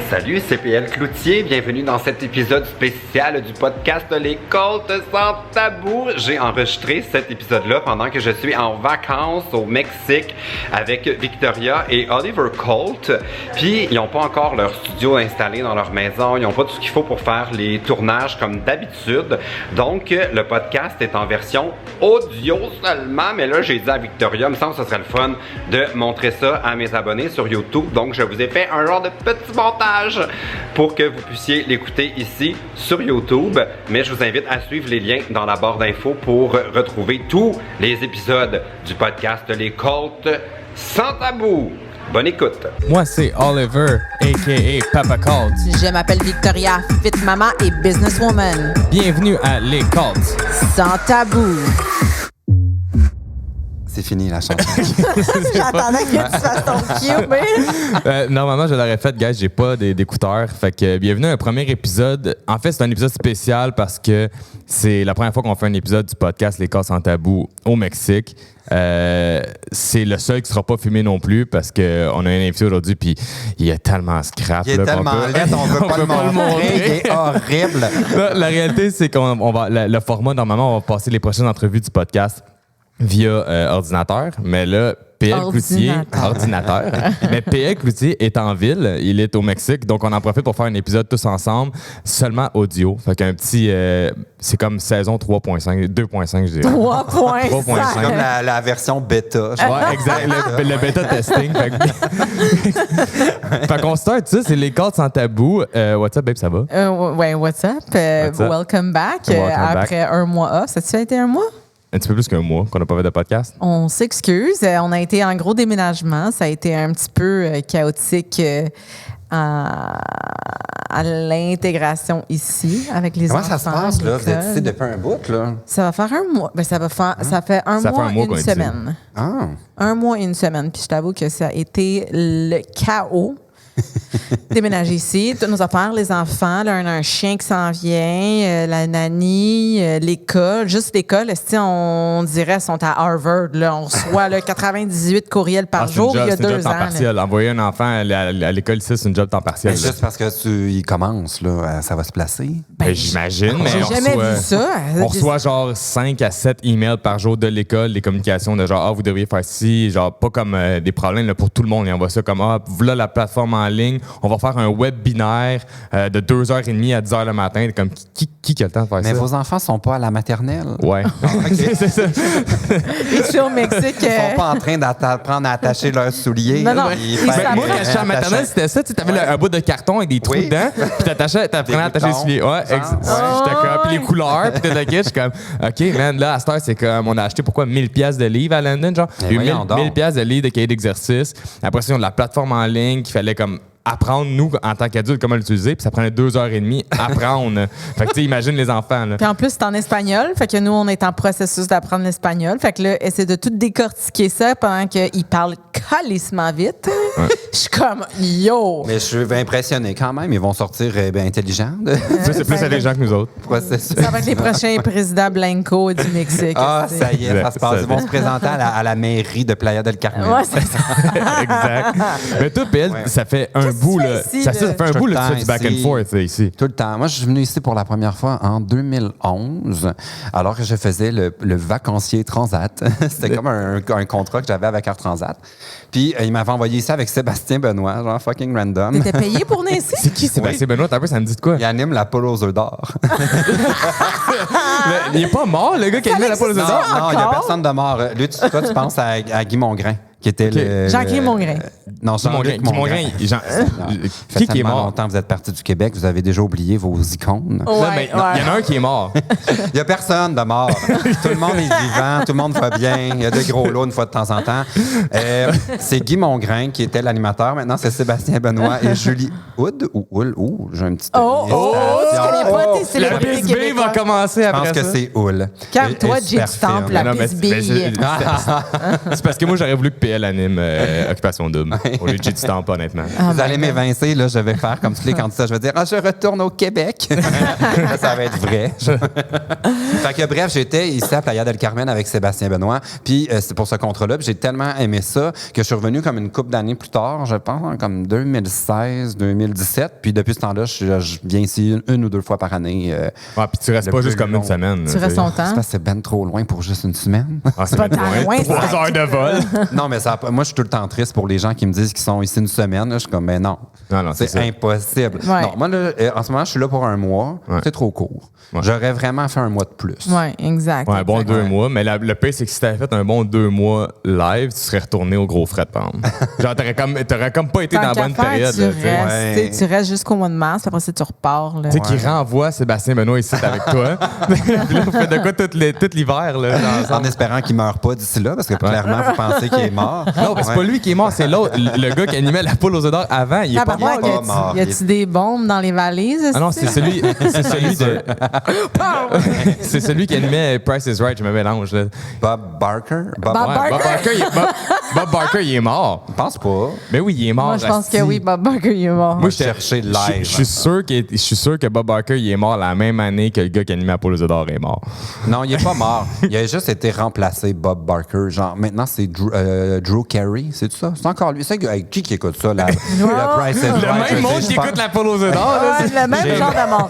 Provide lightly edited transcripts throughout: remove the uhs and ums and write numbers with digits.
Salut, c'est PL Cloutier. Bienvenue dans cet épisode spécial du podcast Les Colts sans tabou. J'ai enregistré cet épisode-là pendant que je suis en vacances au Mexique avec Victoria et Oliver Colt. Puis, ils n'ont pas encore leur studio installé dans leur maison. Ils n'ont pas tout ce qu'il faut pour faire les tournages comme d'habitude. Donc, le podcast est en version audio seulement. Mais là, j'ai dit à Victoria, il me semble que ce serait le fun de montrer ça à mes abonnés sur YouTube. Donc, je vous ai fait un genre de petit montage pour que vous puissiez l'écouter ici sur YouTube. Mais je vous invite à suivre les liens dans la barre d'infos pour retrouver tous les épisodes du podcast Les Colts sans tabou. Bonne écoute. Moi, c'est Oliver, a.k.a. Papa Colt. Je m'appelle Victoria, fit maman et businesswoman. Bienvenue à Les Colts. Sans tabou. C'est fini la chanson. J'attendais que tu fasses ton cue, mais... Normalement, je l'aurais fait, guys, j'ai pas d'écouteurs. Fait que bienvenue à un premier épisode. En fait, c'est un épisode spécial parce que c'est la première fois qu'on fait un épisode du podcast Les Colts sans tabou au Mexique. C'est le seul qui sera pas filmé non plus parce qu'on a un invité aujourd'hui puis il y a tellement scrap. Il est tellement laid, on veut pas le montrer. Il est horrible. Là, la réalité, c'est qu'on va le format, normalement, on va passer les prochaines entrevues du podcast via ordinateur, mais là, PL Cloutier, ordinateur. Mais PL Cloutier est en ville, il est au Mexique, donc on en profite pour faire un épisode tous ensemble, seulement audio. Fait qu'un petit, c'est comme saison 3.5, 2.5, je dirais. 3.5. C'est comme la version bêta. Ouais, exact, le bêta testing. Fait qu'on start ça, c'est Les Colts sans tabou. What's up, babe, ça va? Ouais, what's up? Welcome back. Après un mois off. Ça a été un mois? Un petit peu plus qu'un mois qu'on n'a pas fait de podcast. On s'excuse. On a été en gros déménagement. Ça a été un petit peu chaotique à l'intégration ici avec les enfants. Comment ça se passe, là? Vous êtes ici depuis un bout, là? Ça va faire un mois. Ben, ça fait un mois et une semaine. Ah! Un mois et une semaine. Puis je t'avoue que ça a été le chaos. Déménager ici, toutes nos affaires, les enfants, là, on a un chien qui s'en vient, la nanny, l'école, juste l'école, on dirait sont à Harvard, là, on reçoit là, 98 courriels par jour il y a 2 ans. C'est un job temps partiel. Envoyer un enfant à l'école ici, c'est une job temps partiel. Mais juste parce que il commence, là, ça va se placer. Ben, j'imagine, mais j'ai jamais vu ça. On reçoit genre 5 à 7 emails par jour de l'école, des communications de genre, vous devriez faire ci, genre pas comme des problèmes là, pour tout le monde. Ils envoient ça comme, voilà la plateforme en ligne, on va faire un webinaire de 2h30 à 10h le matin. Comme qui a le temps de faire ça? Mais vos enfants sont pas à la maternelle. Ouais. C'est ça. Et je suis au Mexique. Ils sont pas en train d'apprendre à attacher leurs souliers. Non. Moi, quand je suis à la maternelle, c'était ça. Tu avais un bout de carton avec des trous dedans, puis t'apprenais à attacher les souliers. Ouais, j'étais comme, puis les couleurs, puis t'es je suis comme, OK, man, là, à cette heure, c'est comme, on a acheté pourquoi 1000$ de livres à London, genre. Il y a eu 1000$ de livres de cahiers d'exercice. Après ça, ils ont de la plateforme en ligne qu'il fallait comme apprendre, nous, en tant qu'adultes, comment l'utiliser. Puis ça prenait 2h30 apprendre. Fait que, tu sais, imagine les enfants. Là. Puis en plus, c'est en espagnol. Fait que nous, on est en processus d'apprendre l'espagnol. Fait que là, essayer de tout décortiquer ça pendant qu'ils parlent calissement vite. Ouais. Je suis comme, yo! Mais je suis impressionné quand même. Ils vont sortir intelligents. C'est plus intelligent que nous autres. Ça va être les prochains présidents Blanco du Mexique. Ah, ça y est, ça se passe. Ils vont se présenter à la mairie de Playa del Carmen. Ouais, c'est ça. Exact. Mais toi, PL, ça fait un bout, là. Ça fait un bout, là, tu fais du back and forth, ici. Tout le temps. Moi, je suis venu ici pour la première fois en 2011, alors que je faisais le vacancier Transat. C'était comme un contrat que j'avais avec Air Transat. Puis, il m'avait envoyé ici avec Sébastien Benoît, genre fucking random. T'étais payé pour venir ici? C'est qui Sébastien Benoît? T'as peu, ça me dit de quoi? Il anime la poule aux œufs d'or. Il est pas mort, le gars qui anime la poule aux œufs d'or? Non, il n'y a personne de mort. Lui, toi, tu penses à Guy Mongrain, qui était le... Jean-Guy Mongrain. Non, Jean-Guy Mongrain. Qui est mort? Longtemps vous êtes parti du Québec, vous avez déjà oublié vos icônes. Ouais, il y en a un qui est mort. Il n'y a personne de mort. Tout le monde est vivant, tout le monde va bien. Il y a des gros lots une fois de temps en temps. C'est Guy Mongrain qui était l'animateur. Maintenant, c'est Sébastien Benoît et Julie Hood ou Houl. J'ai un petit... tu connais pas tes célébrités La bisbille va commencer après ça. Je pense que c'est Houl. Calme-toi, Jim Stamp, la bisbille. C'est parce que moi, j'aurais voulu que PL anime Occupation Double. Au lieu de j'ai du temps pas, honnêtement. Vous allez m'évincer, là, je vais faire comme tous les candidats. Je vais dire, je retourne au Québec. Là, ça va être vrai. Fait que bref, j'étais ici à Playa del Carmen avec Sébastien Benoît. Puis c'est pour ce contrat-là. Puis j'ai tellement aimé ça que je suis revenu comme une couple d'années plus tard, je pense, comme 2016, 2017. Puis depuis ce temps-là, je viens ici une ou deux fois par année. Puis tu restes pas juste comme une semaine. Tu restes longtemps. C'est parce que c'est ben trop loin pour juste une semaine. C'est pas tant loin, 3 heures de vol. Non, mais moi, je suis tout le temps triste pour les gens qui me disent qu'ils sont ici une semaine. Là, je suis comme, non. Non, c'est impossible. Ouais. Non, moi, là, en ce moment, je suis là pour un mois. Ouais. C'est trop court. Ouais. J'aurais vraiment fait un mois de plus. Oui, exact. Ouais, un bon 2 Ouais. mois. Mais le pire, c'est que si t'avais fait un bon 2 mois live, tu serais retourné au gros fret, par exemple. Genre, t'aurais comme pas été dans la bonne période. Tu là, tu sais. restes, tu restes jusqu'au mois de mars, puis après ça, tu repars. Là. Tu sais, qui renvoie Sébastien Benoît ici avec toi. Puis là, vous faites de quoi tout l'hiver, là? En espérant qu'il ne meure pas d'ici là, parce que clairement, vous pensez qu'il est mort. Non, mais c'est pas lui qui est mort, c'est l'autre. Le gars qui animait la poule aux œufs d'or avant, il est pas mort. pas mort. Y a-tu des bombes dans les valises? Ah non, c'est celui de. C'est celui qui animait Price is Right, je me mélange. Là. Bob Barker? Bob Ouais, Bob Barker, il est mort. Je pense pas. Mais oui, il est mort. Moi, je pense asti. que oui, Bob Barker, il est mort. Moi, je cherchais live. Je suis sûr que Bob Barker il est mort la même année que le gars qui animait Apollo the d'or est mort. Non, il est pas mort. Il a juste été remplacé, Bob Barker. Genre, maintenant, c'est Drew Carey. C'est tout ça? C'est encore lui. C'est qui écoute ça? Le Price is Le Right, même monde qui écoute l'Apollo the d'or. là, Ouais, le même genre de monde.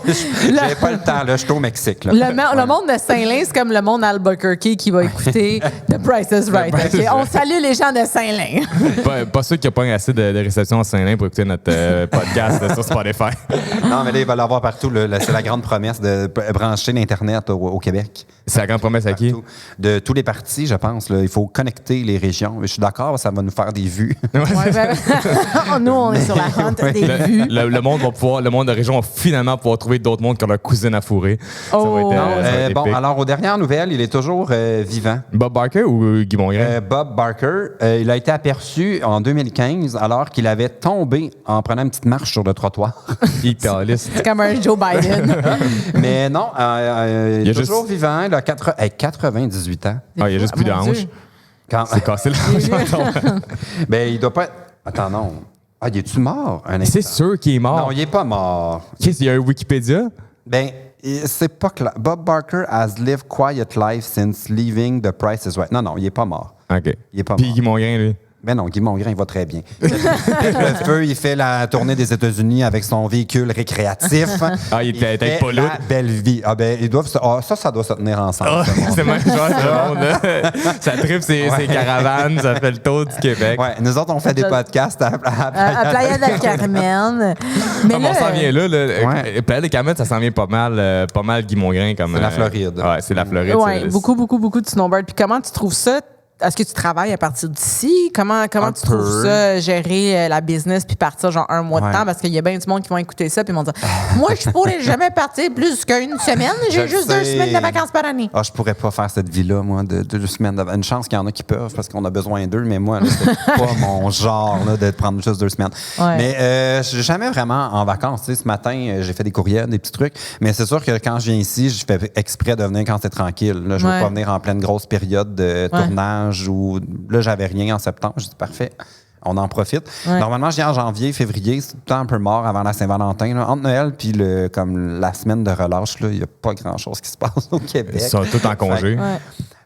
J'ai pas le temps, là. Je suis au Mexique, là. Le monde de Saint-Lin, c'est comme le monde d'Albuquerque qui va écouter The Price is Right. Price OK? is On Right. salue les gens de Saint-Lin. Pas sûr qu'il n'y a pas assez de réception à Saint-Lin pour écouter notre podcast sur Spotify. Non, mais là, il va l'avoir partout. C'est la grande promesse de brancher l'Internet au Québec. C'est la grande promesse à qui? Partout. De tous les partis, je pense. Là, il faut connecter les régions. Je suis d'accord, ça va nous faire des vues. Ouais, ben, nous, on est sur la honte des vues. Le monde de région va finalement pouvoir trouver d'autres mondes que leur cousine à fourrer. Oh. Ça va être Bon, épique. alors, aux dernières nouvelles, il est toujours vivant. Bob Barker ou Guy Mongrain? Bob Barker, il a été aperçu en 2015 alors qu'il avait tombé en prenant une petite marche sur le trottoir. Hyperliste. C'est comme un Joe Biden. Mais non, il est a toujours juste- vivant. Il a 98 ans. Ah, il y a juste plus de Mon Dieu. hanches. Quand... C'est cassé le Ben, il doit pas être... Attends, non. Ah, il est-tu mort? Un C'est instant. sûr qu'il est mort. Non, il est pas mort. Qu'est-ce qu'il y a un Wikipédia? Ben, c'est pas clair. Bob Barker has lived quiet life since leaving The Price is Right. Non, il est pas mort. OK. Il est pas Puis mort. Guy Mongrain, lui. Ben non, Guy Mongrain, il va très bien. Le feu, il fait la tournée des États-Unis avec son véhicule récréatif. Ah, il était fait pas là. la belle vie. Ah ben, ils doivent ça doit se tenir ensemble. Ah, ce monde. c'est même genre ce monde-là. Ça tripe ses caravanes, ça fait le tour du Québec. Ouais, nous autres, on fait des podcasts à À Playa del Carmen. Mais Ah, mais on s'en vient là. Ouais. Playa del Carmen, ça s'en vient pas mal Guy Mongrain. Comme, C'est la Floride. Ouais, c'est la Floride. Oui, c'est- beaucoup de snowboard. Puis comment tu trouves ça? Est-ce que tu travailles à partir d'ici? Comment tu peu. trouves ça, gérer la business puis partir genre un mois de Ouais. temps? Parce qu'il y a bien du monde qui vont écouter ça puis ils vont dire moi, je pourrais jamais partir plus qu'une semaine. J'ai Je juste sais. 2 semaines de vacances par année. Ah, je pourrais pas faire cette vie-là, moi, de 2 semaines. Une chance qu'il y en a qui peuvent parce qu'on a besoin d'eux, mais moi, là, c'est pas mon genre là, de prendre juste 2 semaines. Ouais. Mais je suis jamais vraiment en vacances. Tu sais, ce matin, j'ai fait des courriels, des petits trucs. Mais c'est sûr que quand je viens ici, je fais exprès de venir quand c'est tranquille. Là, je ne veux Ouais. pas venir en pleine grosse période de tournage où là, j'avais rien en septembre. Je dis parfait. On en profite. Ouais. Normalement, je viens en janvier, février. C'est tout le temps un peu mort avant la Saint-Valentin. Là. Entre Noël puis comme la semaine de relâche, il n'y a pas grand-chose qui se passe au Québec. Ils sont tous en congé. Ouais.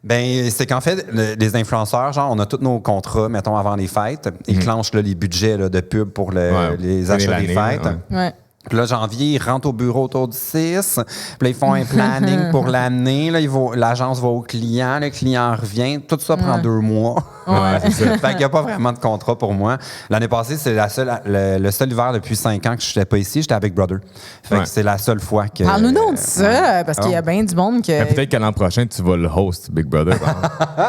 Ben, c'est qu'en fait, les influenceurs, genre, on a tous nos contrats, mettons, avant les fêtes. Ils clenchent là, les budgets là, de pub pour Ouais. les achats des L'année, fêtes. ouais. Ouais. Puis là, janvier, ils rentrent au bureau autour du 6. Puis là, ils font un planning pour l'année. Là, l'agence va au client. Le client revient. Tout ça prend 2 mois. Ouais, c'est ça. Fait qu'il n'y a pas vraiment de contrat pour moi. L'année passée, c'est le seul hiver depuis 5 ans que je n'étais pas ici. J'étais avec Brother. Fait Ouais. que c'est la seule fois que... Parle-nous donc de ça, parce qu'il y a Ah. bien du monde que. Mais peut-être que l'an prochain, tu vas le host, Big Brother.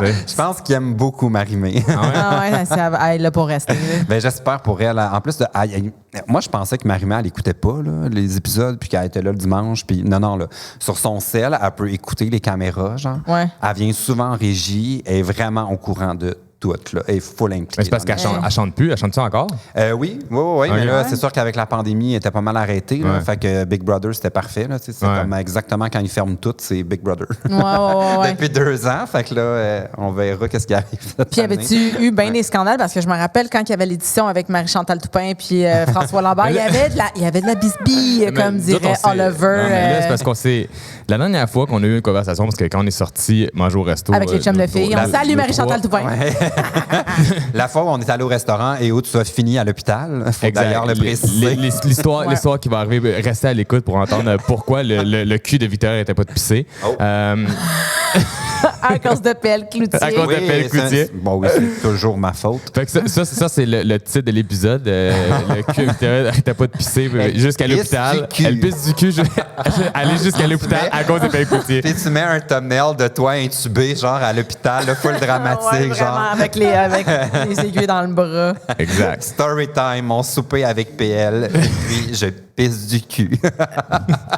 Tu sais. Je pense qu'il aime beaucoup Marie-Mé. Ah ouais, elle est là pour rester. là. Ben, j'espère pour elle. En plus de. Moi, je pensais que Marie-Mé, elle n'écoutait pas là, les épisodes, puis qu'elle était là le dimanche. Puis non, là. Sur son cell, elle peut écouter les caméras, genre. Ouais. Elle vient souvent en régie, elle est vraiment au courant de tout. Là. Elle est full impliquée. Mais c'est parce qu'elle chante plus. Elle chante-tu encore? Oui. Mais là, c'est sûr qu'avec la pandémie, elle était pas mal arrêtée. Là, fait que Big Brother, c'était parfait. Là, c'est comme exactement quand ils ferment tout, c'est Big Brother. Depuis 2 ans. Fait que là, on verra qu'est-ce qui arrive. Puis avais-tu eu bien des scandales? Parce que je me rappelle quand il y avait l'édition avec Marie-Chantal Toupin puis François Lambert, il y avait de la bisbille, comme dirait Oliver. Là, c'est parce qu'on s'est... La dernière fois qu'on a eu une conversation, parce que quand on est sorti manger au resto... Avec les chums de filles. On salue Marie-Chantal Toupin. La fois où on est allé au restaurant et où tu as fini à l'hôpital, il faut d'ailleurs le préciser. L'histoire qui va arriver, restez à l'écoute pour entendre pourquoi le cul de Victoria n'était pas de pisser. À cause de Pelle Cloutier. À cause de Pelle Cloutier. Bon, oui, c'est toujours ma faute. Fait que ça c'est le titre de l'épisode. Le cul de Victoria n'arrêtait pas de pisser jusqu'à l'hôpital. Elle pisse du cul. Aller jusqu'à l'hôpital à cause de Pelle Cloutier. Puis tu mets un thumbnail de toi intubé, genre à l'hôpital, full dramatique, genre. Avec les aiguilles dans le bras. Exact. Story time, mon souper avec PL, et puis je pisse du cul.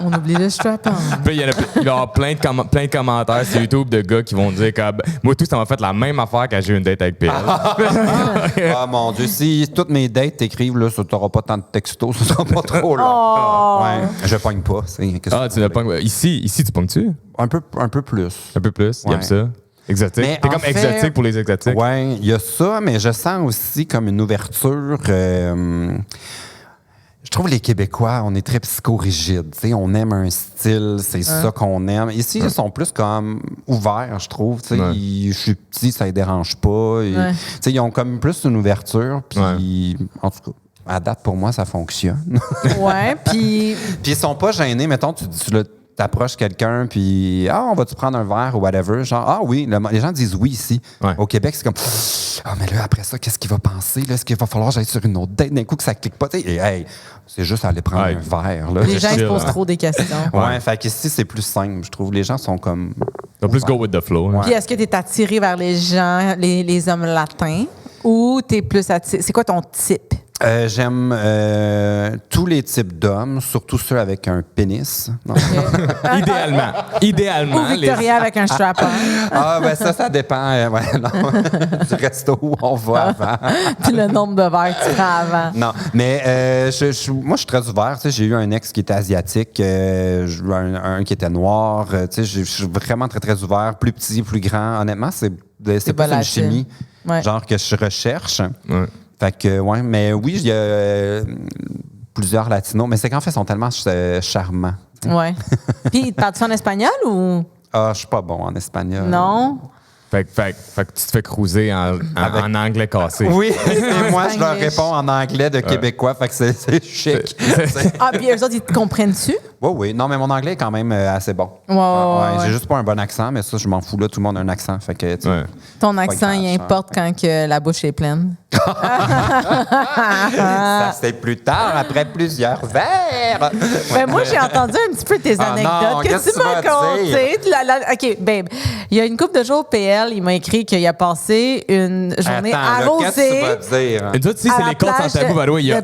On oublie le strap-on. Puis il y va y avoir plein de commentaires sur YouTube de gars qui vont dire que moi tout ça m'a fait la même affaire quand j'ai eu une date avec PL. Ah mon Dieu, si toutes mes dates t'écrivent là, ça t'aura pas tant de textos, ça sera pas trop long. Ouais, je pogne pas. Tu ne pognes. Ici tu pognes-tu? Un peu plus. Un peu plus, il aime ça. Exotique. T'es comme exotique pour les exotiques. Oui, il y a ça, mais je sens aussi comme une ouverture. Je trouve les Québécois, on est très psychorigides. On aime un style, c'est ça qu'on aime. Ici, ils sont plus comme ouverts, je trouve. Je suis petit, ça ne les dérange pas. Ils ont comme plus une ouverture. Puis, en tout cas, à date, pour moi, ça fonctionne. Puis ils sont pas gênés. Mettons, tu t'approches quelqu'un, puis on va-tu prendre un verre ou whatever? Genre, oui. Les gens disent oui ici. Au Québec, c'est comme, mais là, après ça, qu'est-ce qu'il va penser? Là? Est-ce qu'il va falloir que j'aille sur une autre date? D'un coup, que ça clique pas. C'est juste aller prendre un verre. Là. Les gens se posent trop des questions. Fait qu'ici, c'est plus simple, je trouve. Les gens sont comme... Ils plus go with the flow. Puis est-ce que tu es attiré vers les gens, les hommes latins, ou tu es plus attiré... C'est quoi ton type? J'aime tous les types d'hommes, surtout ceux avec un pénis. Idéalement. Ou Victoria avec un strap-on. Ça dépend. Du resto où on va avant. Puis le nombre de verres que tu prends avant. Non, mais moi, je suis très ouvert. J'ai eu un ex qui était asiatique, un qui était noir. Je suis vraiment très, très ouvert. Plus petit, plus grand. Honnêtement, c'est plus une chimie genre que je recherche. Fait que, mais oui, il y a plusieurs latinos, mais c'est qu'en fait, ils sont tellement charmants. Ouais. Puis, parles-tu en espagnol ou? Je suis pas bon en espagnol. Non. Fait que tu te fais cruiser en anglais cassé. Oui, et moi, je leur réponds en anglais de québécois, fait que c'est chic. Puis eux autres, ils te comprennent-tu? Oui. Non, mais mon anglais est quand même assez bon. J'ai juste pas un bon accent, mais ça, je m'en fous. Là, tout le monde a un accent. Fait que, ton accent, il importe quand que la bouche est pleine. Ça, c'est plus tard, après plusieurs verres. Moi, j'ai entendu un petit peu tes anecdotes que tu m'as contées. OK, babe. Il y a une couple de jours, PL, il m'a écrit qu'il a passé une journée arrosée. Qu'est-ce que tu vas dire? Et toi, tu sais, c'est les côtes sans tabou. Il y a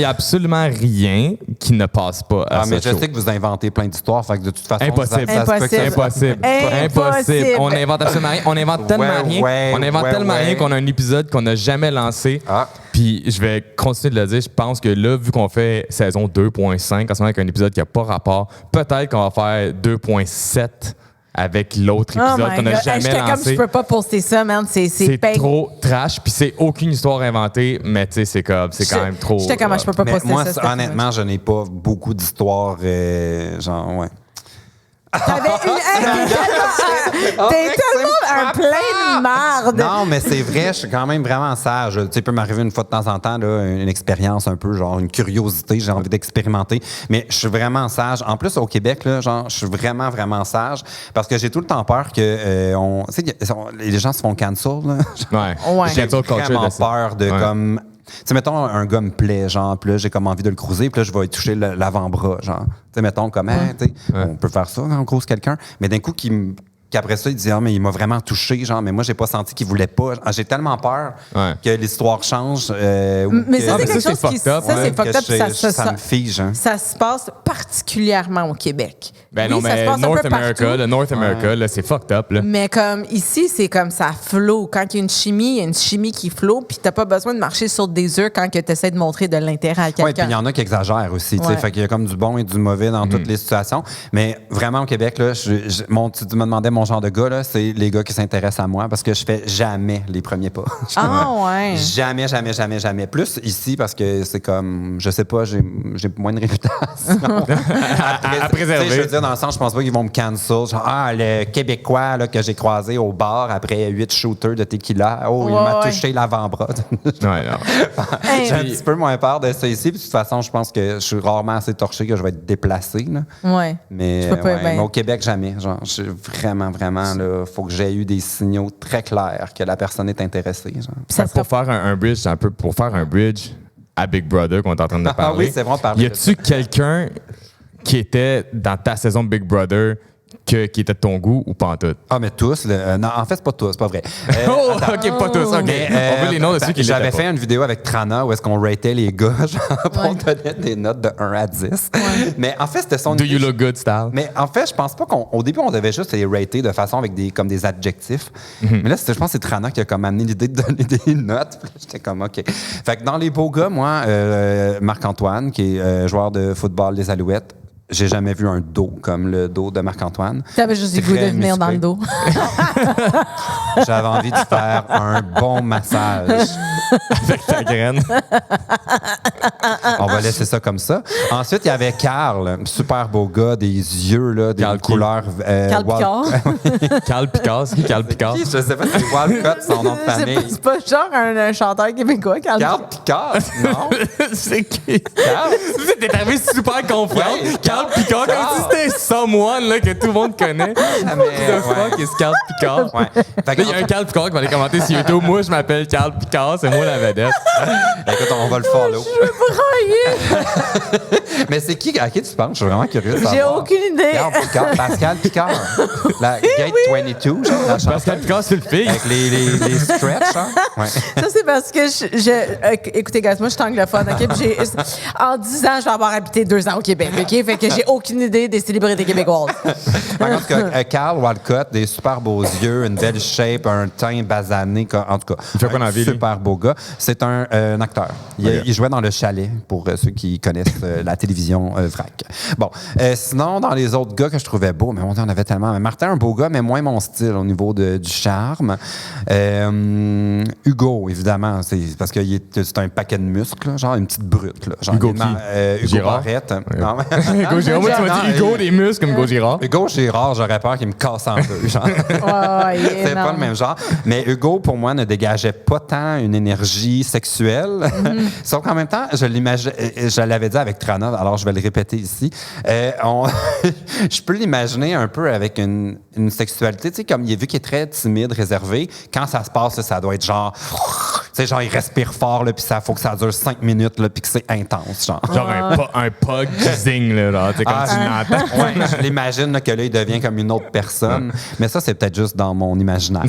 absolument rien qui ne passe pas à mais je sais que vous inventez plein d'histoires, fait que de toute façon... Impossible. On invente absolument rien. On invente tellement rien. On invente tellement rien qu'on a un épisode qu'on n'a jamais lancé. Puis je vais continuer de le dire. Je pense que là, vu qu'on fait saison 2.5, en ce moment avec un épisode qui n'a pas rapport, peut-être qu'on va faire 2.7 avec l'autre épisode qu'on n'a jamais lancé. Je peux pas poster ça, man. C'est trop trash, puis c'est aucune histoire inventée, mais tu sais, c'est quand même trop... Je peux pas poster moi, ça. Honnêtement, je n'ai pas beaucoup d'histoires, T'avais t'es tellement un plein de marde. Non, mais c'est vrai, je suis quand même vraiment sage. Tu sais, il peut m'arriver une fois de temps en temps, là, une expérience un peu, genre une curiosité, j'ai envie d'expérimenter. Mais je suis vraiment sage. En plus, au Québec, là, genre, je suis vraiment, vraiment sage parce que j'ai tout le temps peur que les gens se font cancel. Là. J'ai vraiment peur de comme... Tu sais, mettons, un gars me plaît, genre, puis là, j'ai comme envie de le cruiser, puis là, je vais toucher l'avant-bras, genre. Tu sais, mettons, comment, on peut faire ça quand on croise quelqu'un, mais d'un coup, qu'il qu'après ça, il dit « Ah, mais il m'a vraiment touché, genre, mais moi, j'ai pas senti qu'il voulait pas. » J'ai tellement peur que l'histoire change. Mais ça, c'est quelque chose qui... Ça, c'est fucked up. Ça me fige. Hein. Ça se passe particulièrement au Québec. Ben non, mais North America, là, c'est fucked up. Là. Mais comme ici, c'est comme ça flow. Quand il y a une chimie, il y a une chimie qui flow, puis t'as pas besoin de marcher sur des œufs quand tu essaies de montrer de l'intérêt à quelqu'un. Oui, puis il y en a qui exagèrent aussi. Fait qu'il y a comme du bon et du mauvais dans toutes les situations. Mais vraiment, au Québec, là, tu me demandais mon genre de gars, là, c'est les gars qui s'intéressent à moi parce que je fais jamais les premiers pas. Ouais. Jamais. Plus ici parce que c'est comme, je sais pas, j'ai moins de réputation. à préserver. Je veux dire, dans le sens, je pense pas qu'ils vont me cancel. Genre, le Québécois là, que j'ai croisé au bar après 8 shooters de tequila. Oh, il m'a touché l'avant-bras. J'ai un petit peu moins peur de ça ici. Puis, de toute façon, je pense que je suis rarement assez torché que je vais être déplacé. Là. Ouais. Mais au Québec, jamais. Genre, je suis vraiment, il faut que j'aie eu des signaux très clairs que la personne est intéressée. Genre. Pour faire un bridge, pour faire un bridge à Big Brother qu'on est en train de parler. Oui, c'est vrai de parler. Y a-tu quelqu'un qui était dans ta saison Big Brother qui était de ton goût ou pas en tout? Ah, mais tous. Non, en fait, c'est pas tous, c'est pas vrai. OK, pas tous. OK. On veut les noms de ceux qui J'avais fait une vidéo avec Trana où est-ce qu'on ratait les gars, genre, on donnait des notes de 1 à 10. Ouais. Mais en fait, c'était son... Do you look good style? Mais en fait, je pense pas qu'au début, on devait juste les rater de façon avec comme des adjectifs. Mais là, je pense que c'est Trana qui a comme amené l'idée de donner des notes. J'étais comme, OK. Fait que dans les beaux gars, moi, Marc-Antoine, qui est joueur de football des Alouettes, j'ai jamais vu un dos comme le dos de Marc-Antoine. T'avais juste le goût de venir dans le dos. J'avais envie de faire un bon massage. Avec ta graine. On va laisser ça comme ça. Ensuite, il y avait Carl, super beau gars, des yeux, là, des couleurs... Carl Picard. Carl Picard, c'est qui Carl Picard? Je sais pas si c'est Walcott, son nom de famille. C'est pas genre un chanteur québécois, Carl Picard, non? C'est qui? Carl? T'es arrivé super confiant. Carl Picard, comme si c'était someone là, que tout le monde connaît. The fuck is Carl Picard? Ouais. Là, il y a un Carl Picard qui va aller commenter sur YouTube. Moi, je m'appelle Carl Picard, c'est moi la vedette. Écoute, on va le follow. Je veux brailler. Mais c'est qui? À qui tu penses? Je suis vraiment curieux de savoir. J'ai aucune idée. Carl Picard, Pascal Picard. La Gate 22, genre, la Pascal Picard, c'est le fille. avec les stretch, hein? Ouais. Ça, c'est parce que écoutez, gars, moi, je suis anglophone, OK? Puis en 10 ans, je vais avoir habité 2 ans au Québec, OK? Fait que j'ai aucune idée des célébrités québécoises. Par contre, Carl Walcott, des super beaux yeux, une belle shape, un teint basané, en tout cas. Il fait quoi dans la vie, super beau gars. C'est un acteur. Il jouait dans Le Chalet, pour ceux qui connaissent la télévision vrac. Bon, sinon, dans les autres gars que je trouvais beaux, mais on en avait tellement. Martin, un beau gars, mais moins mon style au niveau du charme. Hugo, évidemment, c'est parce que c'est un paquet de muscles, là, genre une petite brute. Là, genre Hugo qui? Hugo Girard? Barrette. Hugo Girard. Moi, tu m'as dit Hugo, des muscles comme Hugo Girard. Hugo Girard, j'aurais peur qu'il me casse en deux. Genre. C'est pas le même genre. Mais Hugo, pour moi, ne dégageait pas tant une énergie sexuelle. Sauf qu'en même temps, je l'avais dit avec Trana, alors je vais le répéter ici. Je peux l'imaginer un peu avec une sexualité, tu sais, comme vu qu'il est très timide, réservé, quand ça se passe, là, ça doit être genre... Tu sais, genre, il respire fort, puis ça faut que ça dure 5 minutes, puis que c'est intense, genre. Genre un pug qui zing, là, tu sais, comme tu l'entends. Ouais, je l'imagine là, que là, il devient comme une autre personne. Mais ça, c'est peut-être juste dans mon imaginaire.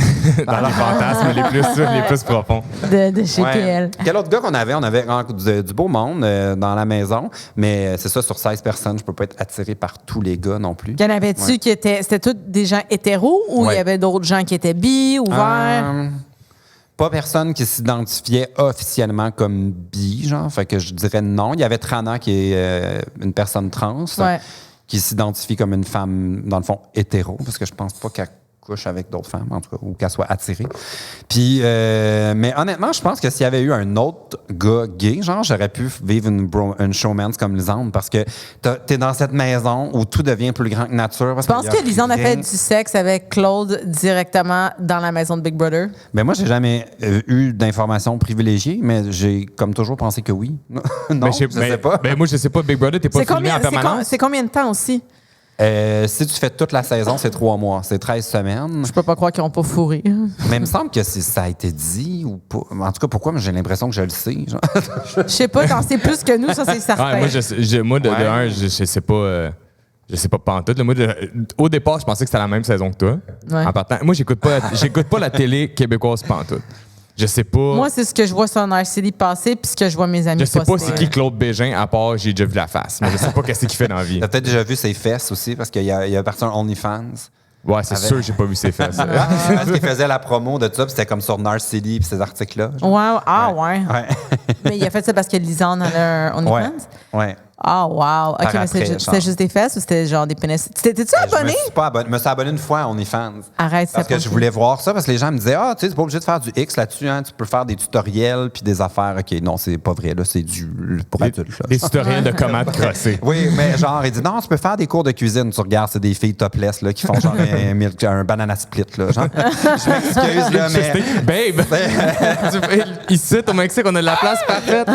Dans les fantasmes les plus profonds. De chez PL. Quel autre gars qu'on avait? On avait du beau monde dans la maison, mais c'est ça, sur 16 personnes, je peux pas être attiré par tous les gars non plus. Y en avait-tu qui étaient... C'était tous des gens hétéros ou il y avait d'autres gens qui étaient bi, ouverts? Pas personne qui s'identifiait officiellement comme bi, genre. Fait que je dirais non. Il y avait Trana, qui est une personne trans, qui s'identifie comme une femme, dans le fond, hétéro, parce que je pense pas qu'elle couche avec d'autres femmes, en tout cas, ou qu'elle soit attirée. Puis, mais honnêtement, je pense que s'il y avait eu un autre gars gay, genre, j'aurais pu vivre une showmance comme Lisande, parce que t'es dans cette maison où tout devient plus grand que nature. Je pense que Lisande a fait du sexe avec Claude directement dans la maison de Big Brother. Ben moi, j'ai jamais eu d'informations privilégiées, mais j'ai comme toujours pensé que oui. Non, je sais pas. Ben moi, je sais pas, Big Brother, t'es pas filmé en permanence? C'est combien de temps aussi? Si tu fais toute la saison, c'est 3 mois. C'est 13 semaines. Je peux pas croire qu'ils n'ont pas fourré. Mais il me semble que ça a été dit ou pas. En tout cas, pourquoi? J'ai l'impression que je le sais. Je sais pas, t'en sais plus que nous, ça, c'est certain. Ouais, moi, de un, je sais pas... Je sais pas pantoute. Là, moi, au départ, je pensais que c'était la même saison que toi. Ouais. En partant, moi, j'écoute pas la télé québécoise pantoute. Je sais pas. Moi, c'est ce que je vois sur Narcity passer puis ce que je vois mes amis Je sais pas poster. c'est qui Claude Bégin, à part j'ai déjà vu la face. Mais je sais pas qu'est-ce qu'il fait dans la vie. T'as peut-être déjà vu ses fesses aussi, parce qu'il y a parti un OnlyFans. Ouais, c'est sûr que j'ai pas vu ses fesses. Parce qu'il faisait la promo de ça, puis c'était comme sur Narcity puis ces articles-là. Ouais, ouais. Ouais. Mais il a fait ça parce que Lisanne a un OnlyFans? Ouais. Ah, wow. OK, mais après, c'était juste des fesses ou c'était genre des pénis? T'étais-tu abonné? Je me suis abonné une fois à OnlyFans. Arrête, Parce que je voulais voir ça, parce que les gens me disaient, tu sais, c'est pas obligé de faire du X là-dessus, hein, tu peux faire des tutoriels puis des affaires. OK, non, c'est pas vrai, là, c'est du pour adultes. Là. Des tutoriels de comment te crosser. Oui, mais genre, il dit, non, tu peux faire des cours de cuisine. Tu regardes, c'est des filles topless là, qui font genre un banana split. Là, genre. Je m'excuse, là, mais. Babe! Ici, au Mexique, on a de la place parfaite.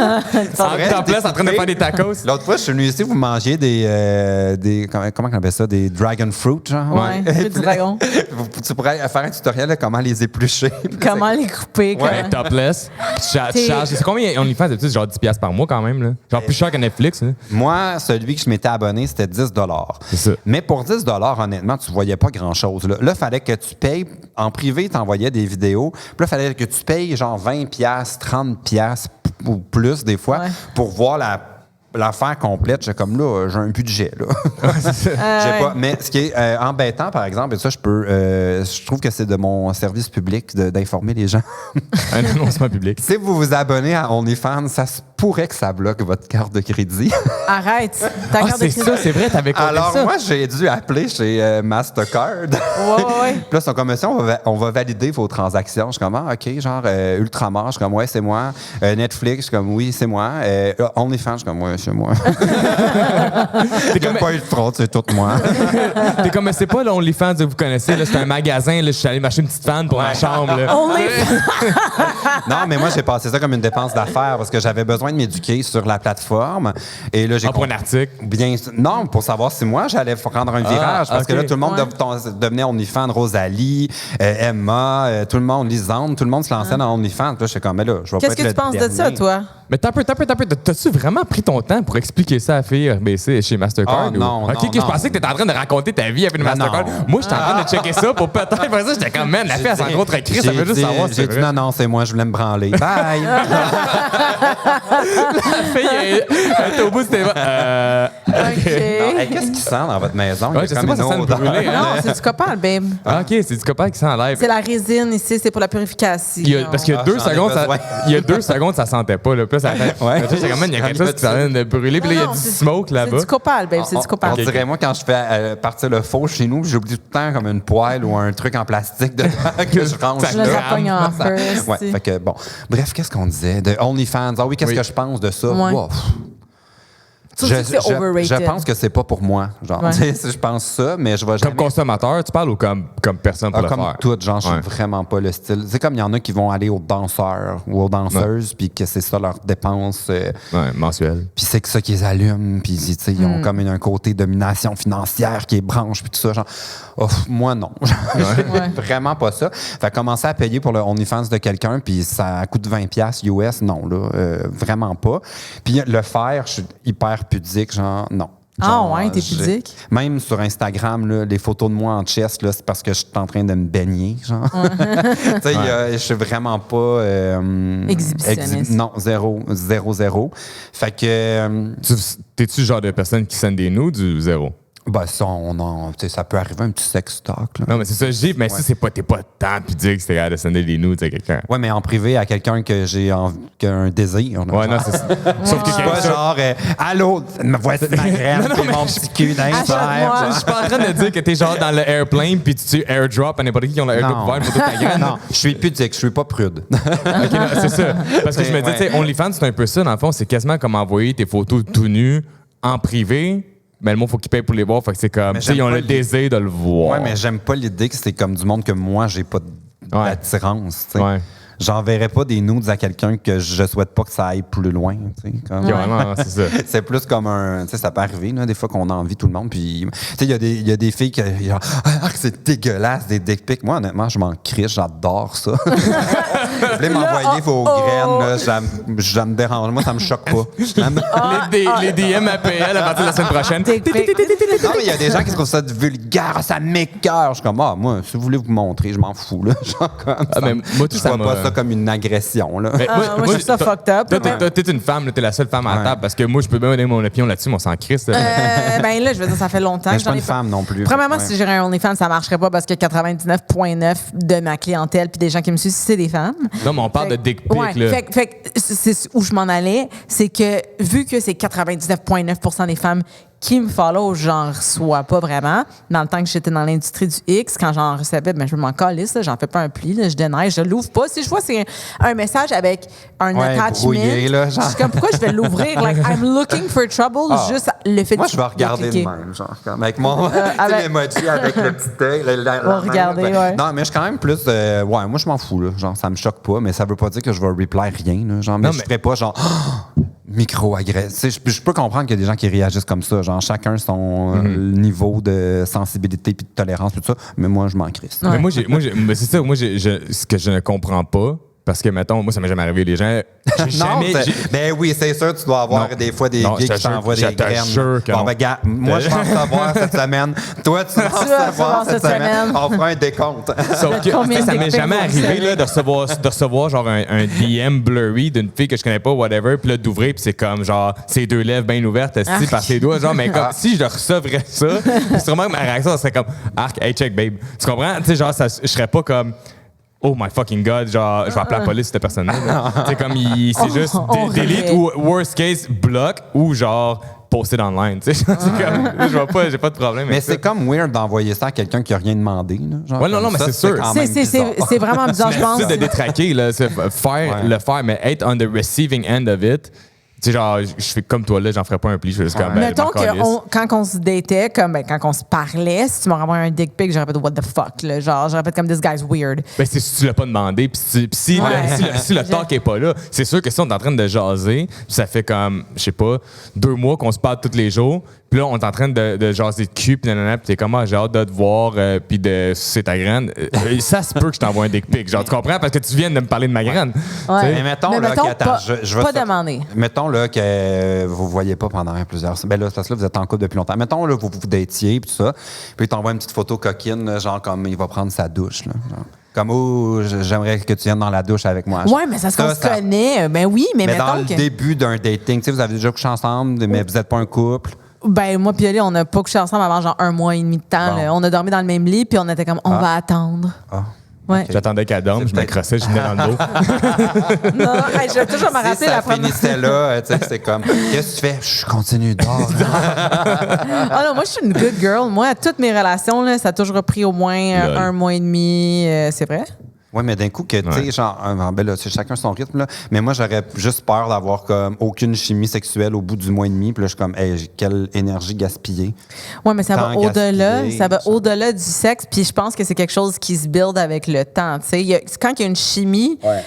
En place, en train de faire des tacos. L'autre fois, je suis venu ici, vous mangiez des comment on appelle ça? Des dragon fruit, genre? Ouais, des dragons. Tu pourrais faire un tutoriel de comment les éplucher. Comment les couper? Ouais, topless. Tu charges. C'est combien OnlyFans d'habitude? Genre 10$ par mois quand même. Là. Genre plus cher que Netflix. Là. Moi, celui que je m'étais abonné, c'était 10$. C'est ça. Mais pour 10$, honnêtement, tu voyais pas grand-chose. Là, il fallait que tu payes. En privé, tu envoyais des vidéos. Puis là, il fallait que tu payes genre 20$, 30$ ou plus des fois pour voir l'affaire complète. J'ai comme là, j'ai un budget. Là. J'ai pas. Mais ce qui est embêtant, par exemple, et ça, je trouve que c'est de mon service public d'informer les gens. Un annoncement public. Si vous vous abonnez à OnlyFans, ça se pourrait que ça bloque votre carte de crédit. Arrête. Ta carte de c'est crédit. ça, c'est vrai, t'avais compté Alors, ça. moi, j'ai dû appeler chez Mastercard. Ouais. Puis là, ils sont comme, monsieur, on va valider vos transactions. Je suis comme, OK, genre, Ultramar, je suis comme, ouais, c'est moi. Netflix, je suis comme, oui, c'est moi. OnlyFans, je suis comme, ouais, c'est moi. Il n'y a pas eu de fraude, c'est tout moi. T'es comme, c'est pas l'OnlyFans que vous connaissez, là, c'est un magasin, là, je suis allé m'acheter une petite fan pour ma chambre. Là. Non, mais moi, j'ai passé ça comme une dépense d'affaires parce que j'avais besoin de m'éduquer sur la plateforme. Et là, j'ai pour un article? Non, pour savoir si moi, j'allais prendre un virage. Parce que là, tout le monde devenait OnlyFans. Rosalie, Emma, tout le monde, Lisande, tout le monde se lançait dans OnlyFans. Puis là, j'étais comme, mais là, je vais pas Qu'est-ce que tu penses de ça, toi? Mais t'as peu. T'as-tu vraiment pris ton temps pour expliquer ça à la fille RBC chez Mastercard? Oh, non, OK, je pensais que t'étais en train de raconter ta vie avec une Mastercard. non. Moi, j'étais en train de checker ça pour peut-être faire ça. J'étais comme, man, la fille, elle s'en contre-écrit, ça veut juste savoir si c'est J'ai dit, vrai. non, c'est moi, je voulais me branler. Bye! La fille, elle était au bout, c'était... OK. Non, hey, qu'est-ce qui sent dans votre maison? Ouais, je sais pas, ça sent le brûlé. Hein? Non, c'est du copal, babe. Ah, OK, c'est du copain qui sent en live. C'est la résine ici, c'est pour la purification. Parce qu'il y a 2 j'en ai secondes, besoin. il y a 2 secondes, ça sentait pas. Là. Puis là, ça fait. Ouais. J'étais comme, man, il y a quelque chose qui s'en vient de brûler. Puis là, il y a Non, du c'est- smoke là-bas. C'est du copal, babe, c'est du On copal. dirait, moi, quand je fais partir le faux chez nous, j'oublie tout le temps comme une poêle ou un truc en plastique dedans que je range. Ça Je le crame. repogne en first. Ouais, tu sais. fait que bon. Bref, qu'est-ce qu'on disait? De OnlyFans. Ah oui, qu'est-ce que je pense de ça? Ouais. Wow. Tu trouves que c'est overrated? Je pense que c'est pas pour moi. Genre, Ouais. tu sais, je pense ça, mais je vais jamais. Comme consommateur, tu parles ou comme personne pour le Comme faire? tout, genre, je suis Ouais. vraiment pas le style. C'est comme il y en a qui vont aller aux danseurs ou aux danseuses, puis que c'est ça leur dépense. Ouais, mensuel. Puis c'est que ça qui les allume, puis tu sais, ils ont comme un côté domination financière qui est branche, puis tout ça. Genre, moi, non. Ouais. Vraiment pas ça. Fait commencer à payer pour le OnlyFans de quelqu'un, puis ça coûte 20$ US, non, là, vraiment pas. Puis le faire, je suis hyper pudique, genre, non. Ah Genre, ouais, t'es pudique? Même sur Instagram, là, les photos de moi en chest, là, c'est parce que je suis en train de me baigner, genre. Tu sais, je suis vraiment pas... Exhibitionniste. Non, zéro. Fait que... T'es-tu le genre de personne qui send des nudes ou zéro? ben, ça, tu sais, ça peut arriver un petit sex talk, là. Non, mais c'est ça, je dis, mais si t'es pas tant pudique que c'est capable de sender des nudes à quelqu'un. Ouais, mais en privé, à quelqu'un que j'ai qui a un désir. là. Ouais, non, c'est ça. Sauf que C'est pas genre, allô, me voici ma graine, puis mon petit cul dans les Achète-moi. Je suis pas en train de dire que t'es genre dans le airplane puis tu airdrop à n'importe qui ont le airdrop Non. ouvert pour toute ta graine. Non, je suis pudique, je suis pas prude. Ok, non, c'est ça. Parce que je me dis, tu sais, OnlyFans, c'est un peu ça, dans le fond, c'est quasiment comme envoyer tes photos tout nues en privé. Mais le monde, faut qu'ils payent pour les voir. Fait que c'est comme, tu sais, ils ont le désir de le voir. Ouais, mais j'aime pas l'idée que c'est comme du monde que moi, j'ai pas d'attirance. Tu sais. Ouais. J'enverrais pas des nudes à quelqu'un que je souhaite pas que ça aille plus loin. Tu sais, comme. Ok, vraiment, c'est ça. C'est plus comme un. Tu sais, ça peut arriver, là, des fois qu'on a envie tout le monde. Puis, tu sais, il y a des filles qui. Genre, ah, c'est dégueulasse, des dick pics. Moi, honnêtement, je m'en criche, j'adore ça. Vous voulez m'envoyer vos graines, là, ça me dérange. Moi, ça me choque pas. Les DM APL à partir de la semaine prochaine. Non, mais il y a des gens qui trouvent ça vulgaire, ça m'écoeure. Je suis comme, moi, si vous voulez vous montrer, je m'en fous. Là. Genre, comme moi, je vois pas ça comme une agression. Là. Moi, je trouve ça fucked up. Toi, t'es une femme, t'es la seule femme à la table parce que moi, je peux bien donner mon opinion là-dessus, mais on s'en crisse. Ben là, je veux dire, ça fait longtemps. Mais je suis pas une femme non plus. Premièrement, si j'irais un OnlyFans, ça marcherait pas parce que 99,9 de ma clientèle puis des gens qui me suivent, c'est des femmes. Non, mais on parle de dick pic, là. Fait que c'est où je m'en allais, c'est que vu que c'est 99,9% des femmes qui me follow, j'en reçois pas vraiment. Dans le temps que j'étais dans l'industrie du X, quand j'en recevais, je m'en calisse, j'en fais pas un pli, je déneige, je l'ouvre pas. Si je vois c'est un message avec un attachment, brouillé, là, genre. je suis comme, pourquoi je vais l'ouvrir? Like, I'm looking for trouble, juste le fait Moi, de je vais regarder de même, genre, comme avec mon l'emoji avec le petit œil. Regarder, ouais. Non, mais je suis quand même plus. Moi, je m'en fous, là. Genre, ça me choque pas, mais ça veut pas dire que je vais reply rien, là. Genre, mais je ferais pas, genre, micro-agressif. Je peux comprendre qu'il y a des gens qui réagissent comme ça. Genre, chacun son niveau de sensibilité puis de tolérance, tout ça. Mais moi, je m'en crisse. Mais moi, c'est ça. Moi, ce que je ne comprends pas, parce que, mettons, moi, ça m'est jamais arrivé. Les gens. Ben oui, c'est sûr, tu dois avoir des fois des gays qui t'envoient des graines. Je te jure que non. Regarde, moi, je vais en recevoir cette semaine. Toi, tu vas en recevoir cette semaine. On fera un décompte. Sauf que ça m'est jamais arrivé là, de recevoir genre un DM blurry d'une fille que je connais pas, whatever, puis là, d'ouvrir, puis c'est comme genre ses deux lèvres bien ouvertes, par ses doigts. Genre, mais comme si je recevrais ça, sûrement que ma réaction, ça serait comme arc, hey, check, babe. Tu comprends? Tu sais, genre, je serais pas comme. Oh my fucking God, genre, je vais appeler la police, cette personne-là. C'est comme, c'est juste delete ou worst case, block ou genre, poster online. Tu sais, c'est comme, j'ai pas de problème. Mais c'est comme weird d'envoyer ça à quelqu'un qui a rien demandé. Là, genre, ouais, non, mais c'est sûr. C'est vraiment bizarre, je pense. C'est de détraquer, là, le faire, mais être on the receiving end of it. Tu sais, genre, je fais comme toi, là, j'en ferais pas un pli. Je fais juste comme, mettons que quand on se datait, comme, quand on se parlait, si tu m'aurais envoyé un dick pic, j'aurais fait what the fuck, là. Genre, j'aurais fait comme this guy's weird. Ben, c'est si tu l'as pas demandé, puis si le talk est pas là, c'est sûr que si on est en train de jaser, ça fait comme, je sais pas, 2 mois qu'on se parle tous les jours, puis là, on est en train de jaser de cul, puis nanana, puis t'es comme, j'ai hâte de te voir, puis de sucer ta graine. Ça se peut que je t'envoie un dick pic. Genre, tu comprends? Parce que tu viens de me parler de ma graine. Ouais. Mais mettons, là, je vais pas demander. Mettons, là, que vous ne voyez pas pendant plusieurs semaines. Ben là, parce que là, vous êtes en couple depuis longtemps. Mettons, là, vous datiez, puis tout ça. Puis il t'envoie une petite photo coquine, là, genre comme il va prendre sa douche, là. Genre. Comme, j'aimerais que tu viennes dans la douche avec moi. Ouais, mais ça se connaît. Ben oui, mais mettons dans le début d'un dating, tu sais, vous avez déjà couché ensemble, mais vous n'êtes pas un couple. Ben, moi puis Ali, on n'a pas couché ensemble avant genre 1 mois et demi de temps. Bon. On a dormi dans le même lit, puis on était comme, on va attendre. Ouais. Okay. J'attendais qu'elle dorme, je me crossais, je venais dans le dos. Non, je vais toujours me rappeler la première. Finissait là, tu sais, c'est comme, qu'est-ce que tu fais? Je continue d'or. Ah non, moi, je suis une good girl. Moi, toutes mes relations, là, ça a toujours pris au moins 1 mois et demi. C'est vrai? Oui, mais d'un coup, que tu sais, genre, ben là, c'est chacun son rythme, là. Mais moi, j'aurais juste peur d'avoir comme aucune chimie sexuelle au bout du mois et demi. Puis là, je suis comme, hey, quelle énergie gaspillée. Oui, mais ça va au-delà. Ça va au-delà du sexe. Puis je pense que c'est quelque chose qui se build avec le temps. Tu sais, quand il y a une chimie. Ouais.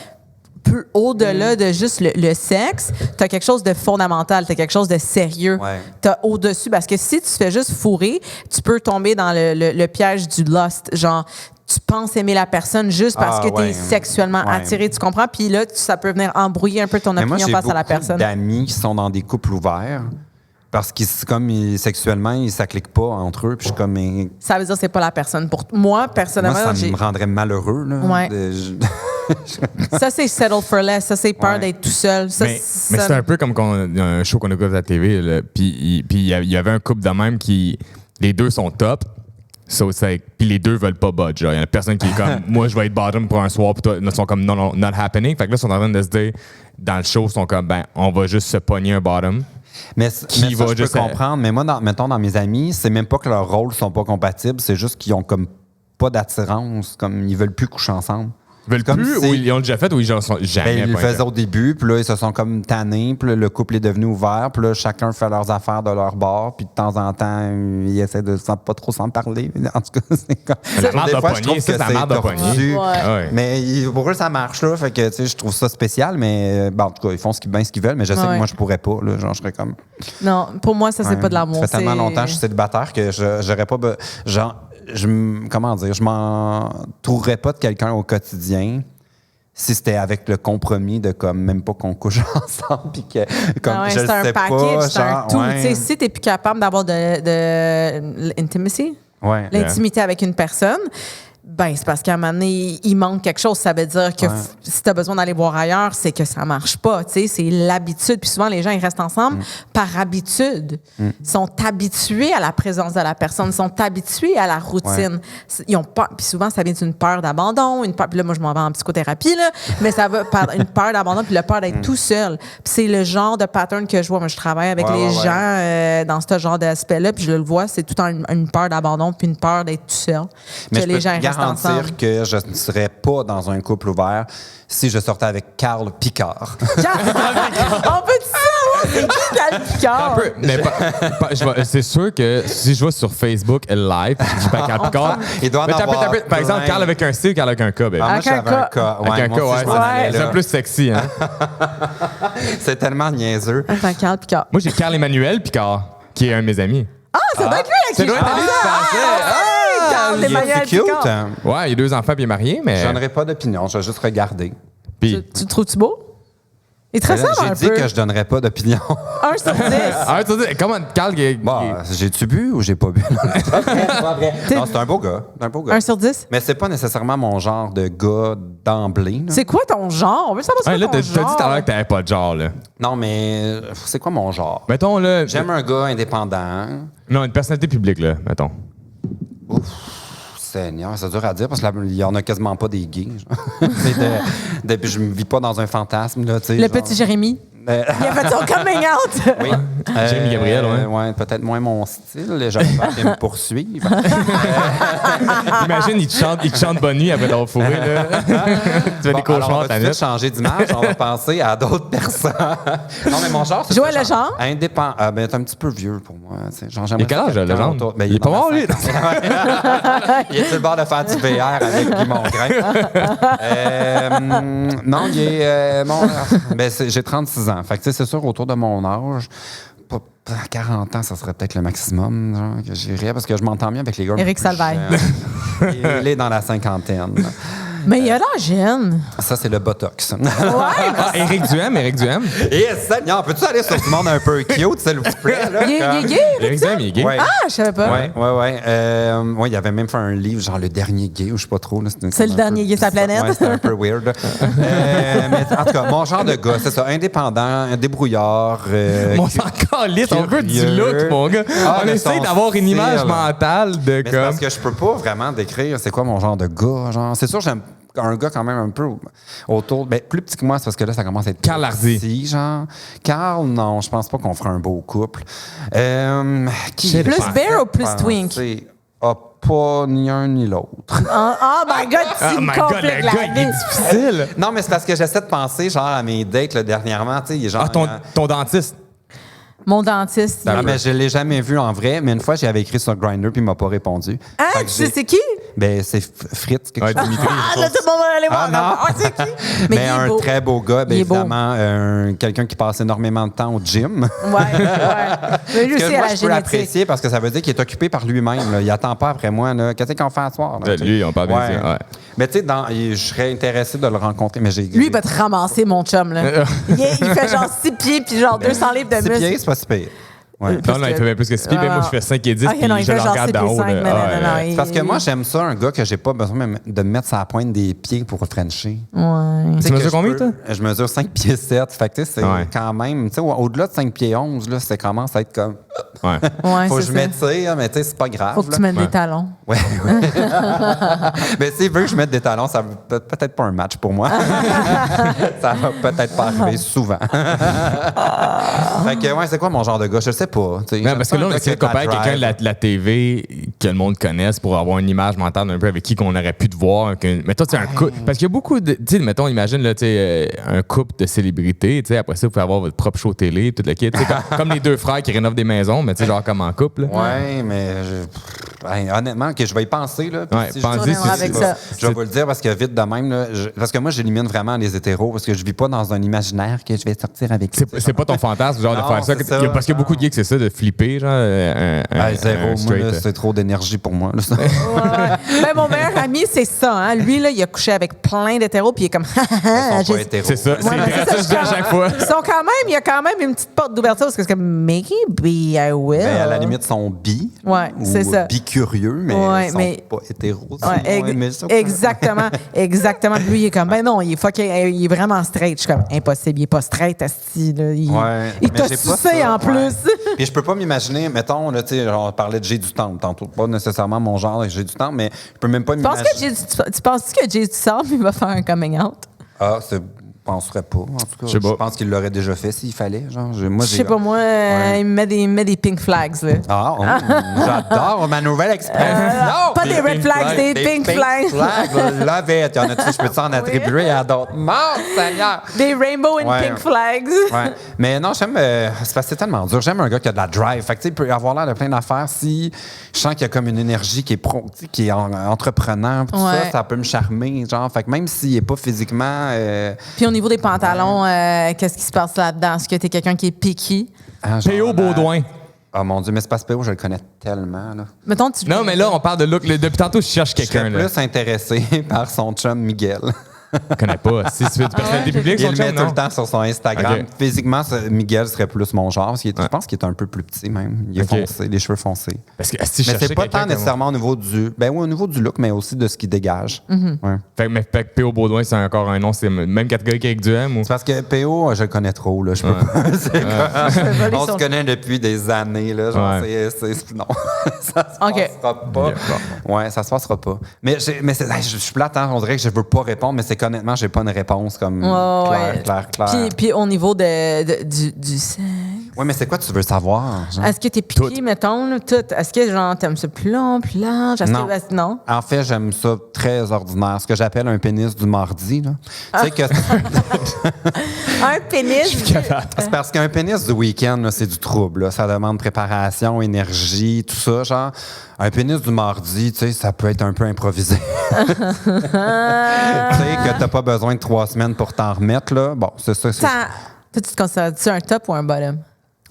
Peu au-delà de juste le sexe, tu as quelque chose de fondamental, tu as quelque chose de sérieux. Ouais. Tu as au-dessus. Parce que si tu fais juste fourrer, tu peux tomber dans le piège du lust. Genre, tu penses aimer la personne juste parce que tu es sexuellement attiré, tu comprends? Puis là, ça peut venir embrouiller un peu ton opinion face à la personne. J'ai d'amis qui sont dans des couples ouverts. Parce qu'ils, sexuellement, ils ne s'accliquent pas entre eux. Puis je suis comme. Ça veut dire que c'est pas la personne. Pour moi, personnellement. Moi, ça me rendrait malheureux. Là, ouais. Ça, c'est settle for less. Ça, c'est peur d'être tout seul. Ça, mais c'est un peu comme un show qu'on a écouté à la TV. Puis il y avait un couple de même qui. Les deux sont top. Puis les deux veulent pas budge. Il y a personne qui est comme moi je vais être bottom pour un soir, puis toi ils sont comme non, not happening. Fait que là ils sont en train de se dire dans le show ils sont comme on va juste se pogner un bottom. Mais ça, je peux comprendre. Mais moi, mettons, dans mes amis, c'est même pas que leurs rôles sont pas compatibles, c'est juste qu'ils ont comme pas d'attirance, comme ils veulent plus coucher ensemble. Ils veulent comme plus ou ils l'ont déjà fait ou ils ne sont jamais. Ils le faisaient au début, puis là, ils se sont comme tannés, puis là, le couple est devenu ouvert, puis là, chacun fait leurs affaires de leur bord, puis de temps en temps, ils essaient de pas trop s'en parler. En tout cas, c'est comme. La marde de poignée, c'est la marde de poignée. Mais pour eux, ça marche, là. Fait que, tu sais, je trouve ça spécial, mais en tout cas, ils font ce qu'ils veulent, mais je sais que moi, je pourrais pas, là. Genre, je serais comme. Non, pour moi, ça, c'est pas de l'amour. Ça fait tellement longtemps que je suis célibataire que j'aurais pas. Genre, comment dire, je m'entourerais pas de quelqu'un au quotidien si c'était avec le compromis de comme même pas qu'on couche ensemble puis que comme Ah ouais, je le c'est un sais package, pas, c'est un genre, tout. ouais. Tu sais, si t'es plus capable d'avoir de l'intimacy, Ouais. l'intimité avec une personne, ben c'est parce qu'à un moment donné, il manque quelque chose. Ça veut dire que si tu as besoin d'aller voir ailleurs, c'est que ça marche pas. Tu sais, c'est l'habitude. Puis souvent, les gens, ils restent ensemble par habitude. Ils sont habitués à la présence de la personne. Ils sont habitués à la routine. Ils ont pas. Puis souvent, ça vient d'une peur d'abandon. Une peur, puis là, moi, je m'en vais en psychothérapie, là. Mais ça va par une peur d'abandon puis la peur d'être tout seul. Puis c'est le genre de pattern que je vois. Moi, je travaille avec les gens dans ce genre d'aspect-là. Puis je le vois, c'est tout le temps une peur d'abandon puis une peur d'être tout seul. Mais que je les peux gens te restent ensemble. garantir que je ne serais pas dans un couple ouvert si je sortais avec Carl Picard. On peut savoir c'est qui Carl Picard? Mais c'est sûr que si je vais sur Facebook live, je dis pas Carl Picard. Il doit en Mais avoir par exemple, plein. Carl avec un C ou Carl avec un K, baby? Ah, moi, Avec un j'avais un K. cas. Avec un K, moi aussi, je m'en allais C'est là. plus sexy, hein? C'est tellement niaiseux. Attends, Carl Picard. Moi, j'ai Carl Emmanuel Picard, qui est un de mes amis. Ah, ça doit être lui avec Ça qui doit je être lui, pensais. tu pensais. Carl Il est Emmanuel cute. Picard. Hein? Ouais, il a 2 enfants puis il est marié, mais. Je donnerai pas d'opinion, je vais juste regarder. Puis, Tu le trouves-tu beau? Il te ressemble J'ai un dit peu. que je donnerais pas d'opinion. 1 sur 10. ah, tu dis, comment Carl qui est. Bon, j'ai-tu bu ou j'ai pas bu? Non, c'est un beau gars. C'est un beau gars. 1 sur 10? Mais c'est pas nécessairement mon genre de gars d'emblée. là. C'est quoi ton genre? On veut savoir Ouais, c'est là, quoi t'as ton dit genre. tout à l'heure que t'avais pas de genre, là. Non, mais c'est quoi mon genre? Mettons, là. J'aime un gars indépendant. Non, une personnalité publique, là, mettons. Seigneur, c'est dur à dire parce qu'il y en a quasiment pas des gays. Depuis je me vis pas dans un fantasme. Là, Le petit Jérémy. Il a fait son coming out. Oui. Jérémy Gabriel, ouais. Ouais, peut-être moins mon style. J'aurais peur qu'il me poursuive. Imagine, il te chante bonne nuit après t'avoir fourré, là. Tu fais des Bon, alors, on cauchemars, va ta tout de nuit. suite changer d'image. On va penser à d'autres personnes. Non, mais mon genre, c'est Joël ça, Legendre? Indépendant. Ben, t'es un petit peu vieux pour moi. Tu sais. Genre, Il a quel âge, Legendre? Ben, Il est pas mort, lui. Il est sur le bord de faire du VR avec Guy Mongrain. Non, il est... j'ai 36 ans. Fait que, tu sais, c'est sûr, autour de mon âge... À 40 ans, ça serait peut-être le maximum genre, que j'irais parce que je m'entends bien avec les gars. Éric Salvaille. Il est dans la cinquantaine. Mais il a l'air jeune. Ça, c'est le Botox. Ouais. Ah, Éric Duhem. Et Seigneur, peux-tu aller sur du monde un peu cute, s'il vous plaît? Là, Il est gay, Éric Duhem, il est gay. Ouais. Ah, je savais pas. Ouais, il avait même fait un livre, genre Le Dernier Gay, ou je sais pas trop. Là, C'est le dernier gay de sa planète. Ouais, c'était un peu weird. là. Mais en tout cas, mon genre de gars, c'est ça, indépendant, un débrouillard. Mon sang calite, on veut du curieux. look, mon gars. Ah, On mais essaie son d'avoir une image style. mentale de Mais c'est comme. parce que je peux pas vraiment décrire c'est quoi mon genre de gars. Genre, c'est sûr, j'aime un gars quand même un peu autour. Ben, plus petit que moi, c'est parce que là, ça commence à être. Carl Hardy. petit, genre. Carl, non, je pense pas qu'on ferait un beau couple. Qui Plus pensait bear ou plus penser? twink? Ah, pas ni un ni l'autre. Oh my God, tu Oh me my God, compliques le la gars, il est vie. difficile. Non, mais c'est parce que j'essaie de penser, genre, à mes dates, là, dernièrement, tu sais, il est genre. Ah, ton dentiste. Mon dentiste. Non, mais je l'ai jamais vu en vrai, mais une fois, j'avais écrit sur Grindr puis il m'a pas répondu. Ah, Fait tu que sais j'ai- c'est qui? Ben, c'est Fritz, quelque Ouais, chose. Dimitri. Ah, là, tout le monde va aller voir. Ah, non. Ah, c'est qui? Mais il est un beau. très beau gars, bien Il est beau. évidemment, quelqu'un qui passe énormément de temps au gym. Ouais. Mais lui Ce que aussi, à moi, la je peux génétique. l'apprécier parce que ça veut dire qu'il est occupé par lui-même. Là. Il attend pas après moi. Là. Qu'est-ce qu'on fait à soir? Là, tu sais? Lui, on parle bien Ouais. sûr, ouais. Mais tu sais, je serais intéressé de le rencontrer. Mais Lui, il va te ramasser, mon chum. Là. il fait genre 6 pieds puis genre 200 livres de 6 muscles. pieds, c'est pas si pire. Ouais. Non, non, il fait bien plus que 6 pieds. Ben, moi, je fais 5 et 10. Ok, non, il puis je fait le genre regarde 7 d'en pieds haut. 5. là. Non, non, Ouais. non, non. Parce que moi, j'aime ça, un gars que j'ai pas besoin de mettre sa pointe des pieds pour frencher. Ouais. Tu sais mesures que je combien, peux- toi? Je mesure 5 pieds 7. Fait que tu sais, c'est Ouais. quand même... Tu sais, au-delà de 5 pieds 11, là, ça commence à être comme... Ouais. Ouais, Faut que c'est je ça. m'étire, mais tu sais, c'est pas grave. Faut que là. tu mettes Ouais. des talons. Ouais, ouais. Mais s'il veut que je mette des talons, ça va peut-être pas un match pour moi. Ça va peut-être pas arriver souvent. Fait que, ouais, c'est quoi mon genre de gars? Je sais pas. tu sais. Non, parce que là, on J'aime essaie de ça, un comparer gars qui a quelqu'un de drive. la TV que le monde connaisse pour avoir une image mentale un peu avec qui qu'on aurait pu te voir. Mais toi, tu sais, un couple. Parce qu'il y a beaucoup de. Tu sais, mettons, imagine, là, tu sais, un couple de célébrités. Tu sais, après ça, vous pouvez avoir votre propre show télé, toute la kit. Tu sais, comme les deux frères qui rénovent des maisons, mais tu sais, genre comme en couple. là. Ouais, mais honnêtement, que je vais y penser. Là, Ouais, pensez avec ça. Je vais vous le dire parce que vite de même, là, parce que moi, j'élimine vraiment les hétéros parce que je vis pas dans un imaginaire que je vais sortir avec. C'est pas ton fantasme, genre, Non, de faire ça. c'est ça. Parce qu'il y a beaucoup de gays que c'est ça, de flipper, genre. Zéro. Moi, straight. là, c'est trop d'énergie pour moi. Là, ça. Ben, mon meilleur ami, c'est ça. Hein. Lui, là, il a couché avec plein d'hétéros, puis il est comme. Ils sont pas hétéros. C'est ça. Ouais, mais C'est ça que je dis à chaque fois. Ils sont quand même, il y a quand même une petite porte d'ouverture parce que c'est comme maybe I will. Ben, à la limite, ils sont bi. Ouais, ou c'est ça. bi-curieux, mais Ouais, ils sont mais- pas hétéros. Ouais, Ils ont aimé ça. exactement. Exactement. Lui, il est comme, ben non, il est vraiment straight. Je suis comme, impossible, il est pas straight, asti. Là. Il Mais t'a j'ai pas sucé ça, en plus. Puis je peux pas m'imaginer, mettons, là, tu sais, on parlait de Jay du Temple tantôt, pas nécessairement mon genre Jay du Temple, mais je peux même pas Tu penses m'imaginer. tu penses que Jay du sort, il va faire un coming out? Ah, je penserais pas, en tout cas. Je sais pas. Je pense qu'il l'aurait déjà fait s'il fallait. Genre, Je sais pas, moi, il me met des pink flags, là. Ah, j'adore ma nouvelle expression. Pas des red flags, des pink flags. Love it. Je peux en attribuer à d'autres. Mort, Seigneur. Des rainbow and Ouais. pink flags. Ouais. Mais non, j'aime. C'est parce que c'est tellement dur. J'aime un gars qui a de la drive. Fait que, tu sais, il peut avoir l'air de plein d'affaires. Si je sens qu'il y a comme une énergie qui est qui est entreprenant, tout Ouais. ça peut me charmer. Genre, fait que même s'il est pas physiquement. Puis au niveau des pantalons, qu'est-ce qui se passe là-dedans? Est-ce que t'es quelqu'un qui est picky? P.O. Baudouin. Oh mon Dieu, mais c'est pas P.O., je le connais tellement. Là. Mettons, tu Non, mais là, on parle de look. Depuis tantôt, je cherche Je serais quelqu'un. Là. plus intéressé par son chum Miguel. Je connais pas. Si tu fais du personnalité publique, Il son le chum, met tout non? le temps sur son Instagram. Ok. Physiquement, Miguel serait plus mon genre. Parce qu'il je pense qu'il est un peu plus petit même. Il est Ok. foncé, les cheveux foncés. Parce que si je Mais c'est cherchais pas quelqu'un tant comme- nécessairement au niveau du. Ben oui, au niveau du look, mais aussi de ce qu'il dégage. Ouais. Fait que P.O. Baudouin, c'est encore un nom. C'est même catégorie qu'avec Duhem ou. C'est parce que PO, je le connais trop. Là, je peux pas. C'est comme- on se connaît depuis des années. Là, genre, Ouais. non, ça se Ok. passera pas. Ok, Ouais, ça se passera pas. Mais, je suis plate, hein, on dirait que je veux pas répondre, mais c'est qu'honnêtement, j'ai pas une réponse comme claire. Puis au niveau du sexe. Ouais, mais c'est quoi tu veux savoir? genre? Est-ce que t'es piqué, mettons, là, tout? Est-ce que, genre, t'aimes ça plus long, plus large? Est-ce Non. que, non? En fait, j'aime ça très ordinaire. Ce que j'appelle un pénis du mardi. Là. Tu sais que Un pénis. c'est parce qu'un pénis du week-end, là, c'est du trouble. Là. Ça demande préparation, énergie, tout ça. Genre, un pénis du mardi, tu sais, ça peut être un peu improvisé. Tu sais, que t'as pas besoin de 3 semaines pour t'en remettre. Là. Bon, c'est ça. Toi, tu te considères-tu un top ou un bottom?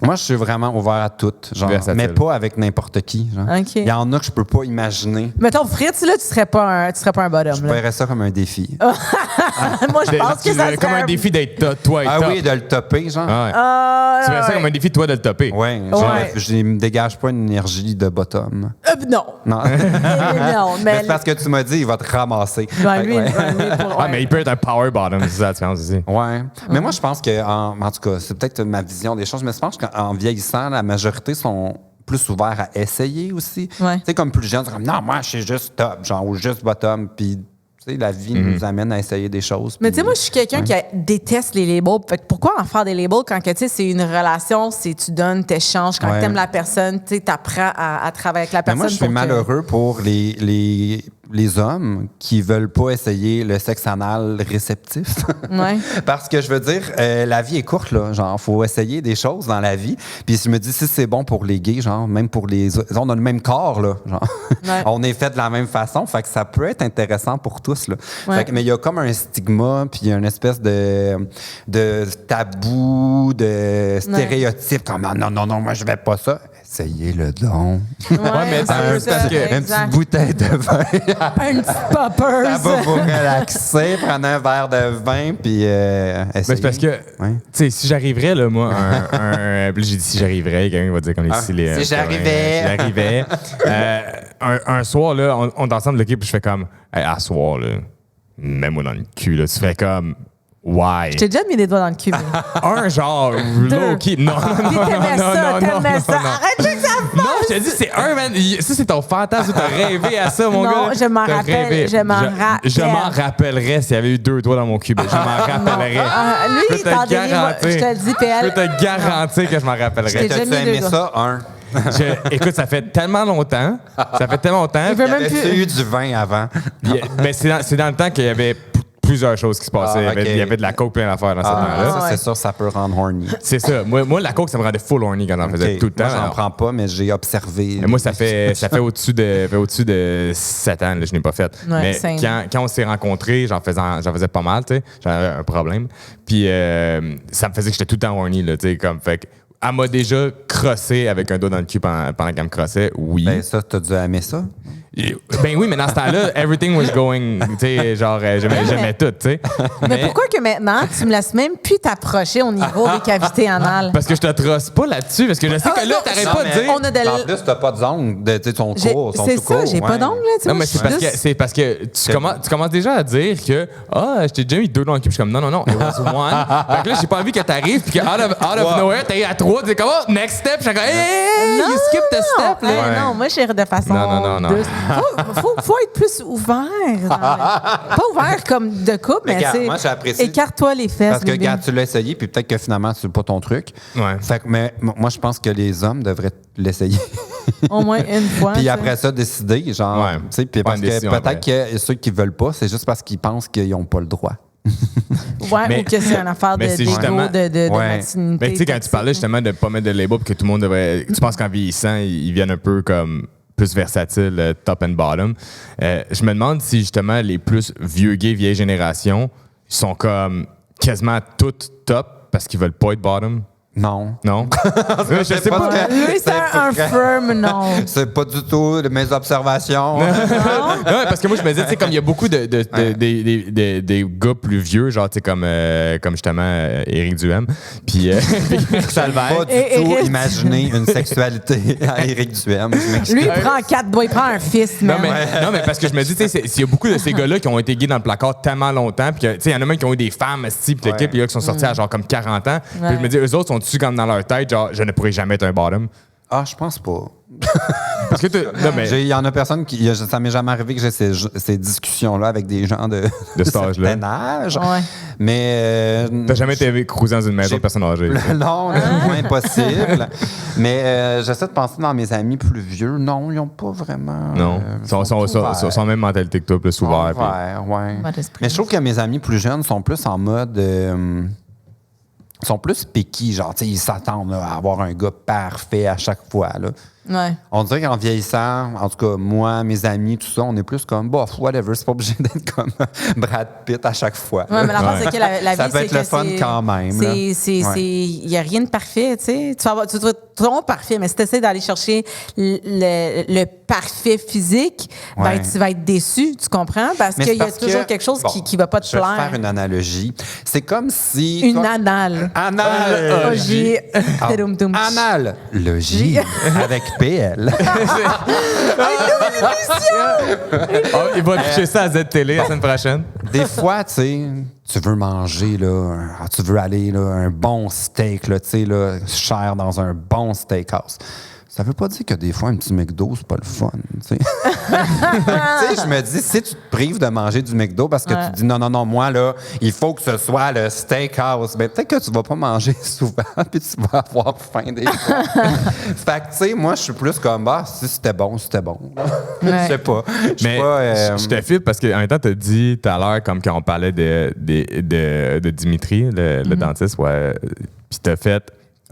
Moi, je suis vraiment ouvert à tout, genre, Versatile. mais pas avec n'importe qui. Genre. OK. Il y en a que je peux pas imaginer. Mettons, Fritz, là, tu serais pas un bottom. Je Là. verrais ça comme un défi. Moi, je pense que ça serait Comme un défi d'être toi et Ah top. oui, de le topper, genre. Ah ouais. Ah, Tu verrais ça ouais. comme un défi, toi, de le topper. Ouais, Ouais. je ne dégage pas une énergie de bottom. Non. Non. Non, Mais mais... c'est parce que tu m'as dit, il va te ramasser. Ouais, lui, Ouais. lui, pour- Ah, mais il peut être un power bottom, c'est ça la différence aussi. Ouais. Mais moi, je pense que, en tout cas, c'est peut-être ma vision des choses, mais je pense qu'en vieillissant, la majorité sont plus ouverts à essayer aussi. Ouais. Tu sais, comme plus jeunes, c'est comme, non, moi, je suis juste top, genre, ou juste bottom. Puis, tu sais, la vie nous amène à essayer des choses. Mais puis- tu sais, moi, je suis quelqu'un qui déteste les labels. Fait que pourquoi en faire des labels quand que, tu sais, c'est une relation, c'est tu donnes, t'échanges, quand Ouais. t'aimes la personne, tu sais, t'apprends à travailler avec la Mais personne. moi, je suis pour que- malheureux pour les hommes qui veulent pas essayer le sexe anal réceptif. Ouais. Parce que je veux dire, la vie est courte, là. Genre, faut essayer des choses dans la vie. Puis je me dis, si c'est bon pour les gays, genre, même pour les autres, on a le même corps, là. Genre, Ouais. on est fait de la même façon. Fait que ça peut être intéressant pour tous, là. Ouais. Fait que, mais il y a comme un stigma, puis il y a une espèce de tabou, de stéréotype. Comme, non, non, non, moi, je vais pas ça. Essayez-le donc. Ouais, mais c'est un- ça, parce que- Une exact. petite bouteille de vin. Un petit poppers. Ça va vous relaxer, prendre un verre de vin, puis Mais essayer. c'est parce que, Ouais. tu sais, si j'arriverais, là, moi, puis j'ai dit si j'arriverais, quelqu'un va dire comme Ah, si les. si j'arrivais. Si j'arrivais. un soir, là, on est ensemble, l'équipe, puis je fais comme, hey, à soir, là, mets-moi dans le cul, là. Tu fais comme, why? J'ai déjà mis les doigts dans le cul. mais- Un genre, low-key. Non, non, Puis non, t'aimais non, ça, non, t'aimais non, ça. non. Arrête de que ça Non, je te dis, c'est un, man. Ça, c'est ton fantasme. T'as rêvé à ça, mon Non, gars. je m'en T'as rappelle, rêvé. je m'en Je m'en rappelle. rappellerais s'il y avait eu 2 doigts dans mon cube. Je m'en rappellerais. Ah, lui, Je il peux est en te délire. garantir. Je te le dis, Je PL. peux te garantir que je m'en rappellerais. J'ai déjà T'as-tu mis aimé deux ça, un? Écoute, ça fait tellement longtemps. Ça fait tellement longtemps. Il veut même Avais-tu plus. eu du vin avant? Mais c'est dans le temps qu'il y avait plusieurs choses qui se passaient. Il y avait de la coke, plein d'affaires dans cette temps-là. Ça, c'est sûr, ça peut rendre horny. C'est ça. Moi, la coke, ça me rendait full horny quand j'en faisais tout le temps. Moi, j'en prends pas, mais j'ai observé. Mais moi, ça fait au-dessus de 7 ans, là, je n'ai pas fait. Ouais, mais quand on s'est rencontrés, j'en faisais pas mal, tu sais. J'avais un problème. Puis ça me faisait que j'étais tout le temps horny, là, tu sais, comme, fait que elle m'a déjà crossé avec un doigt dans le cul pendant qu'elle me crossait, oui. Ben ça, t'as dû aimer ça? Ben oui, mais dans ce temps-là, everything was going, tu sais, genre, j'aimais tout, tu sais. Mais pourquoi que maintenant, tu me laisses même plus t'approcher au niveau des cavités anales? Parce que je te trosse pas là-dessus, parce que je sais que là, t'arrêtes pas de dire... On a de En plus, t'as pas d'ongles, tu sais, ton cours, C'est ça, j'ai pas d'ongles, là, tu Non, mais c'est parce que tu commences déjà à dire que je t'ai déjà mis 2 dans le cul, puis je suis comme non, it was one. Fait que là, j'ai pas envie que t'arrives, puis que out of nowhere, t'es à 3, tu dis comment, next step, je suis comme hey, you skip the step, là. Non, moi, je suis de façon. Non. Faut être plus ouvert. Pas ouvert comme de couple, mais c'est. Moi, j'ai apprécié. Écarte-toi les fesses. Parce que, bébé. regarde, tu l'as essayé, puis peut-être que finalement, c'est pas ton truc. Ouais. Fait que, mais moi, je pense que les hommes devraient l'essayer. Au moins une fois. Puis après ça, décider, genre. Ouais. Tu sais, puis parce que décision peut-être après. que ceux qui veulent pas, c'est juste parce qu'ils pensent qu'ils n'ont pas le droit. Ouais, ou que c'est une affaire mais c'est d'égo, justement- de Ouais. masculinité. Mais tu sais, quand tu parlais justement de pas mettre de label, puis que tout le monde devrait. Tu penses qu'en vieillissant, ils viennent un peu comme plus versatiles, top and bottom. Je me demande si justement les plus vieux gays, vieille génération, ils sont comme quasiment toutes top parce qu'ils veulent pas être bottom. Non. Non? Je sais pas. Lui, c'est un firm non. C'est pas du tout de mes observations. Non, parce que moi, je me disais, tu sais, comme il y a beaucoup des gars plus vieux, genre, tu sais, comme justement Éric Duhem, puis Salvaire. Pas du tout imaginer une sexualité à Éric Duhem. Je m'excuse. Lui, il prend 4 doigts, il prend un fist, Non, man. mais, non, mais parce que je me dis, tu sais, s'il y a beaucoup de ces gars-là qui ont été gays dans le placard tellement longtemps, puis que, tu sais, il y en a même qui ont eu des femmes, puis l'équipe, puis là, qui sont sortis à genre comme 40 ans. Puis je me dis, eux autres sont-tu comme dans leur tête, genre, je ne pourrais jamais être un bottom? Ah, je pense pas. Parce que non, mais Il y en a personne qui. Ça m'est jamais arrivé que j'ai ces discussions-là avec des gens de cet âge-là. certain âge. Ouais. Mais. T'as jamais été cruisé dans une maison de personnes âgées. Non, le moins possible. Mais j'essaie de penser dans mes amis plus vieux. Non, ils n'ont pas vraiment. Non. Ils sont en même mentalité que toi, plus ouverts. puis- Ouais. Ouvert d'esprit. Mais je trouve que mes amis plus jeunes sont plus en mode. Sont plus piqués, genre, tu sais, ils s'attendent là, à avoir un gars parfait à chaque fois, là. Ouais. On dirait qu'en vieillissant, en tout cas, moi, mes amis, tout ça, on est plus comme, bof, whatever, c'est pas obligé d'être comme Brad Pitt à chaque fois. Ouais, mais l'affaire, c'est que la vie, Ça peut c'est être le que fun c'est- quand même, là. Il n'y a rien de parfait, tu sais. Tu vas trouver parfait, mais si tu essaies d'aller chercher le parfait physique, ben, Ouais. tu vas être déçu, tu comprends? Parce Mais qu'il c'est y a parce toujours que- quelque chose bon, qui ne va pas te Je vais te plaire. faire une analogie. C'est comme si... Une toi- anale. Analogie. Analogie. Analogie avec PL. Oh, il va toucher ça à Z-Télé la semaine prochaine. Des fois, tu sais, tu veux manger, là, tu veux aller, là, un bon steak, là, tu sais, là, cher dans un bon steakhouse. Ça veut pas dire que des fois, un petit McDo, c'est pas le fun, tu sais. Tu sais, je me dis, si tu te prives de manger du McDo parce que tu dis, non, moi, là, il faut que ce soit le steakhouse, ben peut-être que tu vas pas manger souvent puis tu vas avoir faim des fois. Fait que, tu sais, moi, je suis plus comme, si c'était bon, c'était bon. Je sais pas. Je suis Mais pas, je te file parce qu'en même temps, tu as dit tout à l'heure, comme quand on parlait de Dimitri, le dentiste, ouais, puis tu as fait.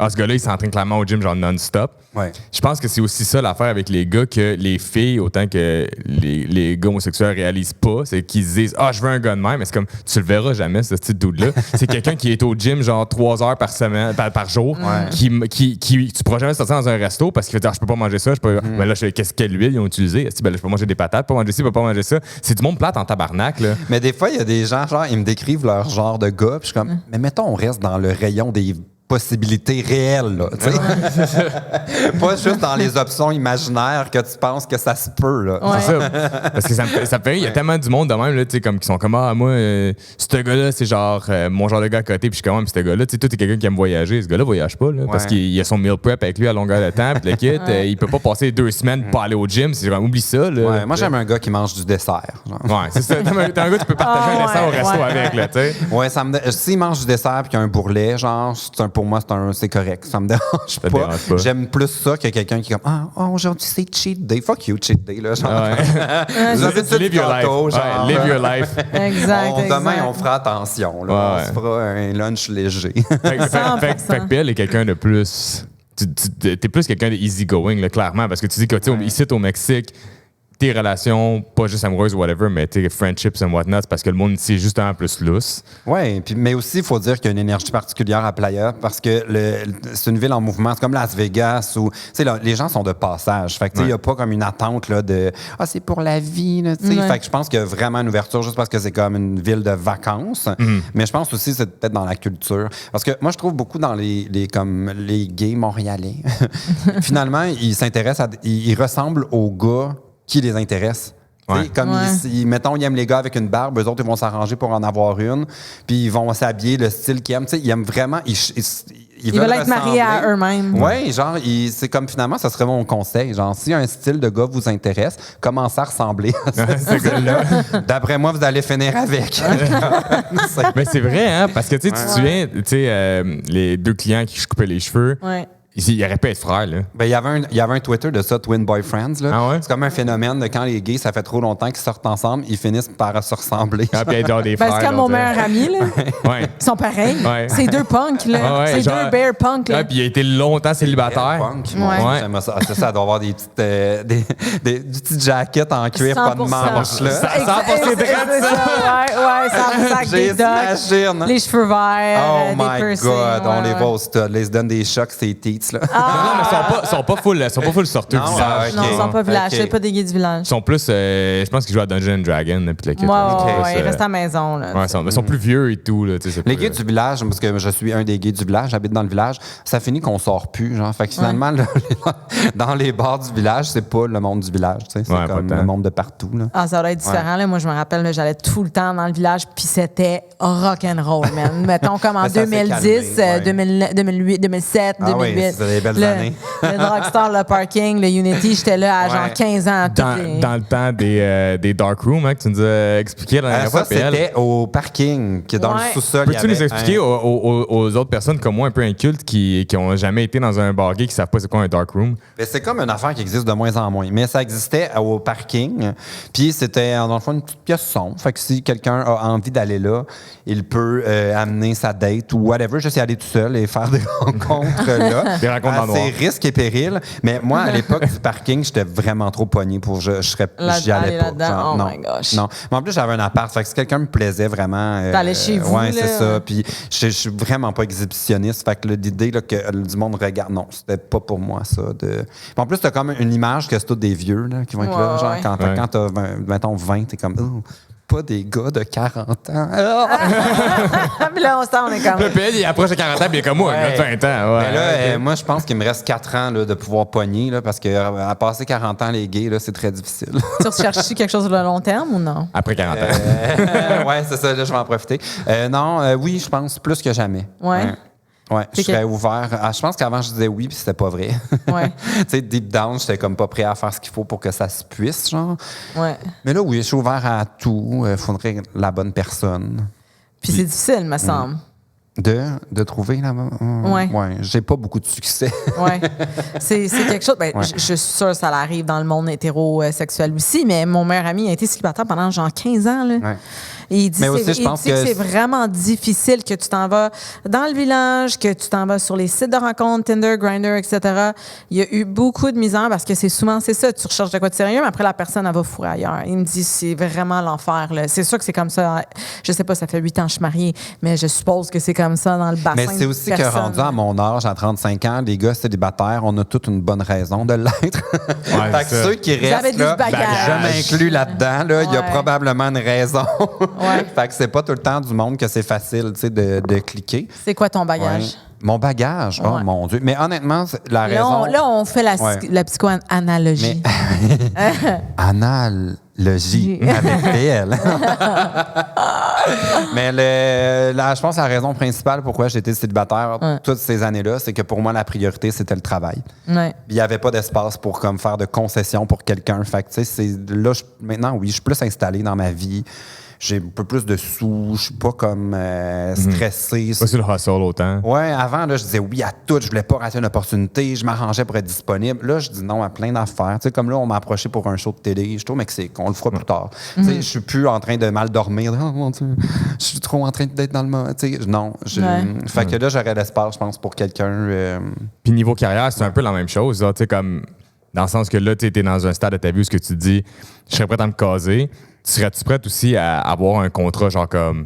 Ce gars-là, il s'entraîne clairement au gym, genre non-stop. Ouais. Je pense que c'est aussi ça l'affaire avec les gars, que les filles, autant que les gars homosexuels réalisent pas, c'est qu'ils se disent je veux un gars de même, mais c'est comme tu le verras jamais, ce petit dude-là. C'est quelqu'un qui est au gym genre 3 heures par semaine, par jour, qui tu pourras jamais sortir dans un resto parce qu'il va dire je peux pas manger ça, mais là, quelle huile ils ont utilisé? Je peux pas manger des patates, pas manger ci, pas manger ça. C'est du monde plate en tabarnak, là. Mais des fois, il y a des gens, genre, ils me décrivent leur genre de gars, puis je suis comme, mais mettons, on reste dans le rayon des possibilités réelles, là, tu sais. Pas juste dans les options imaginaires que tu penses que ça se peut, là. Ouais. C'est ça. Parce que ça me fait, il y a tellement du monde de même, là, tu sais, comme qui sont comme, moi, ce gars-là, c'est genre mon genre de gars à côté, puis je suis comme, ce gars-là, tu sais, toi, t'es quelqu'un qui aime voyager. Ce gars-là voyage pas, là, parce qu'il a son meal prep avec lui à longueur de temps, puis le kid, il peut pas passer 2 semaines pour aller au gym. C'est genre, oublie ça, là. Ouais, moi, j'aime un gars qui mange du dessert. Genre. Ouais, c'est ça. T'as un gars, tu peux partager un dessert au resto avec, là, tu sais. Ouais, s'il mange du dessert puis qu'il y a un bourrelet, genre, c'est un pour moi, c'est correct. Ça me dérange pas. dérange pas. J'aime plus ça que quelqu'un qui est comme aujourd'hui, c'est cheat day. Fuck you, cheat day. Là, genre. Vous avez dit Live your life. tantôt, genre, Live your life. Exact. Demain, exact. on fera attention. Là. Ouais. On se fera un lunch léger. Fait que Bill est quelqu'un de plus. T'es plus quelqu'un de easygoing, là, clairement, parce que tu dis que ici au Mexique, tes relations, pas juste amoureuses ou whatever, mais tes friendships and whatnot, parce que le monde ici est justement plus lousse. Oui, mais aussi, il faut dire qu'il y a une énergie particulière à Playa parce que c'est une ville en mouvement. C'est comme Las Vegas où les gens sont de passage. Fait que il n'y a pas comme une attente là, de c'est pour la vie. Là, Fait que je pense qu'il y a vraiment une ouverture juste parce que c'est comme une ville de vacances. Mais je pense aussi que c'est peut-être dans la culture. Parce que moi, je trouve beaucoup dans les gays montréalais, finalement, ils s'intéressent ils ressemblent aux gars qui les intéresse. Ouais. Comme mettons, ils aiment les gars avec une barbe, eux autres, ils vont s'arranger pour en avoir une, puis ils vont s'habiller le style qu'ils aiment. Ils aiment vraiment... Ils veulent être mariés à eux-mêmes. Oui, genre, c'est comme finalement, ça serait mon conseil. Genre, si un style de gars vous intéresse, commencez à ressembler à ce style-là. D'après moi, vous allez finir avec. Mais c'est vrai, hein, parce que tu te souviens, les deux clients qui se coupaient les cheveux. Ouais. Il aurait pu être frère, là. Ben, il y avait un Twitter de ça, Twin Boyfriends. Là. Ah ouais? C'est comme un phénomène de quand les gays, ça fait trop longtemps qu'ils sortent ensemble, ils finissent par se ressembler. Ah, puis être des frères. C'est comme mon meilleur ami, là. Ouais. Ils sont pareils. Ouais. C'est deux punks, là. Ah ouais, C'est genre- deux bear punks, là. Ah, puis il a été longtemps célibataire. Punk. Ouais. J'aime ça. C'est ça, elle doit avoir des petites, des petites jackets en cuir, pas de 100%. manches. Là. Ça sent pas ses dreads, ça. J'imagine. Les cheveux verts, Oh des my piercings, God, on les ouais. voit au stud. Ils se donnent des chocs, ces teats. Là. Non, mais ils sont pas full sorteux Non, visage. ok. Non, ils sont pas village, Ok. c'est pas des gays du village. Ils sont plus, je pense qu'ils jouent à Dungeons and Dragons. Puis le kit, là. Ouais, ils restent à la maison, là. Ouais, ils sont plus vieux et tout. Là, c'est Les pas- gays du village, parce que je suis un des gays du village, j'habite dans le village, ça finit qu'on sort plus. Genre. Fait que finalement, là, dans les bars du village, c'est pas le monde du village. C'est Ouais, comme pas le tant. monde de partout. Là. Ah, ça doit être différent. Là. Moi, je me rappelle, là, j'allais tout le temps dans le village, puis c'était rock'n'roll, man. Mettons comme en Mais ça s'est 2010, calmé, ouais. 2008, 2007, Ah oui, 2008. c'était des belles années. Le Drugstore, le parking, le Unity, j'étais là à genre Ouais. 15 ans. Dans le temps des dark rooms, hein, que tu nous as expliqué la dernière fois. Ça, c'était au parking, qui est dans Ouais. le sous-sol. il y Peux-tu nous avait expliquer un- aux autres personnes comme moi, un peu incultes, qui ont jamais été dans un bar gay, qui savent pas c'est quoi un dark room? Ben, c'est comme une affaire qui existe de moins en moins. Mais ça existait au parking. Puis c'était, dans le fond, une petite pièce sombre. Fait que si quelqu'un a envie d'aller là, il peut amener sa date ou whatever, juste y aller tout seul et faire des rencontres là. Des rencontres dans le C'est noir. risque et péril. Mais moi, à l'époque du parking, j'étais vraiment trop pogné pour j'y allais Aller pas. là-dedans, Genre, oh non, my gosh. non. Mais en plus, j'avais un appart. Fait que si quelqu'un me plaisait vraiment. T'allais chez vous, Ouais, là. c'est ça. Puis je suis vraiment pas exhibitionniste. Fait que l'idée là, que du monde regarde, non, c'était pas pour moi ça. Puis en plus, t'as comme une image que c'est tous des vieux là, qui vont être là. Ouais, Genre, ouais. quand t'as 20, t'es comme, oh, pas des gars de 40 ans. Ah! Puis là, on est comme. Le PL, il approche de 40 ans, puis il est comme moi, Ouais. il a 20 ans. Ouais. Mais là, moi, je pense qu'il me reste 4 ans là, de pouvoir pogner là, parce qu'à passer 40 ans, les gays, là, c'est très difficile. Tu recherches quelque chose de long terme ou non? Après 40 ans. Ouais, c'est ça, là, je vais en profiter. Non, oui, je pense plus que jamais. Ouais. Ouais, je C'est serais que- ouvert. Je pense qu'avant, je disais oui, puis c'était pas vrai. Ouais. Tu sais, deep down, j'étais comme pas prêt à faire ce qu'il faut pour que ça se puisse, genre. Ouais. Mais là, oui, je suis ouvert à tout. Il faudrait la bonne personne. Puis c'est difficile, me semble. De trouver la bonne. Ouais. Ouais, j'ai pas beaucoup de succès. Ouais. C'est quelque chose. Ben, Ouais. je suis sûre que ça arrive dans le monde hétérosexuel aussi, mais mon meilleur ami a été célibataire pendant genre 15 ans. Là. Ouais. Et il dit, Mais aussi, je il pense dit que que c'est vraiment difficile que tu t'en vas dans le village, que tu t'en vas sur les sites de rencontres, Tinder, Grindr, etc. Il y a eu beaucoup de misère parce que c'est souvent, c'est ça, tu recherches de quoi de sérieux, mais après, la personne, elle va fourrer ailleurs. Il me dit, c'est vraiment l'enfer. Là. C'est sûr que c'est comme ça. Je sais pas, ça fait 8 ans que je suis mariée, mais je suppose que c'est comme ça dans le bassin. Mais c'est aussi que rendu à mon âge, à 35 ans, les gars célibataires, on a toute une bonne raison de l'être. Ouais, Fait que c'est ça. ceux qui Vous avez restent, du là, bagage. je m'inclus là-dedans, là, il y a Ouais. probablement une raison. Ouais. Fait que c'est pas tout le temps du monde que c'est facile, tu sais, de cliquer. C'est quoi ton bagage? Ouais. Mon bagage, oh Ouais. mon Dieu. Mais honnêtement, la Là, raison... on fait Ouais. la psychoanalogie. Analogie avec PL. Mais je pense que la raison principale pourquoi j'étais célibataire toutes ces années-là, c'est que pour moi, la priorité, c'était le travail. Ouais. Il n'y avait pas d'espace pour comme, faire de concessions pour quelqu'un. Fait que, tu sais, là, maintenant, oui, je suis plus installé dans ma vie. J'ai un peu plus de sous. Je suis pas comme stressé. Pas sur le hustle autant. Ouais, avant, là, je disais oui à tout. Je voulais pas rater une opportunité. Je m'arrangeais pour être disponible. Là, je dis non à plein d'affaires. Tu sais, comme là, on m'a approché pour un show de télé. Je suis au Mexique. On le fera plus tard. Tu sais, je suis plus en train de mal dormir. Oh mon Dieu, je suis trop en train d'être dans le moment. Tu sais, non. Fait que là, j'aurais l'espace, je pense, pour quelqu'un. Puis niveau carrière, c'est un peu la même chose. Tu sais, comme dans le sens que là, tu es dans un stade de ta vie où ce que tu te dis, je serais prêt à me caser. Serais-tu prête aussi à avoir un contrat genre comme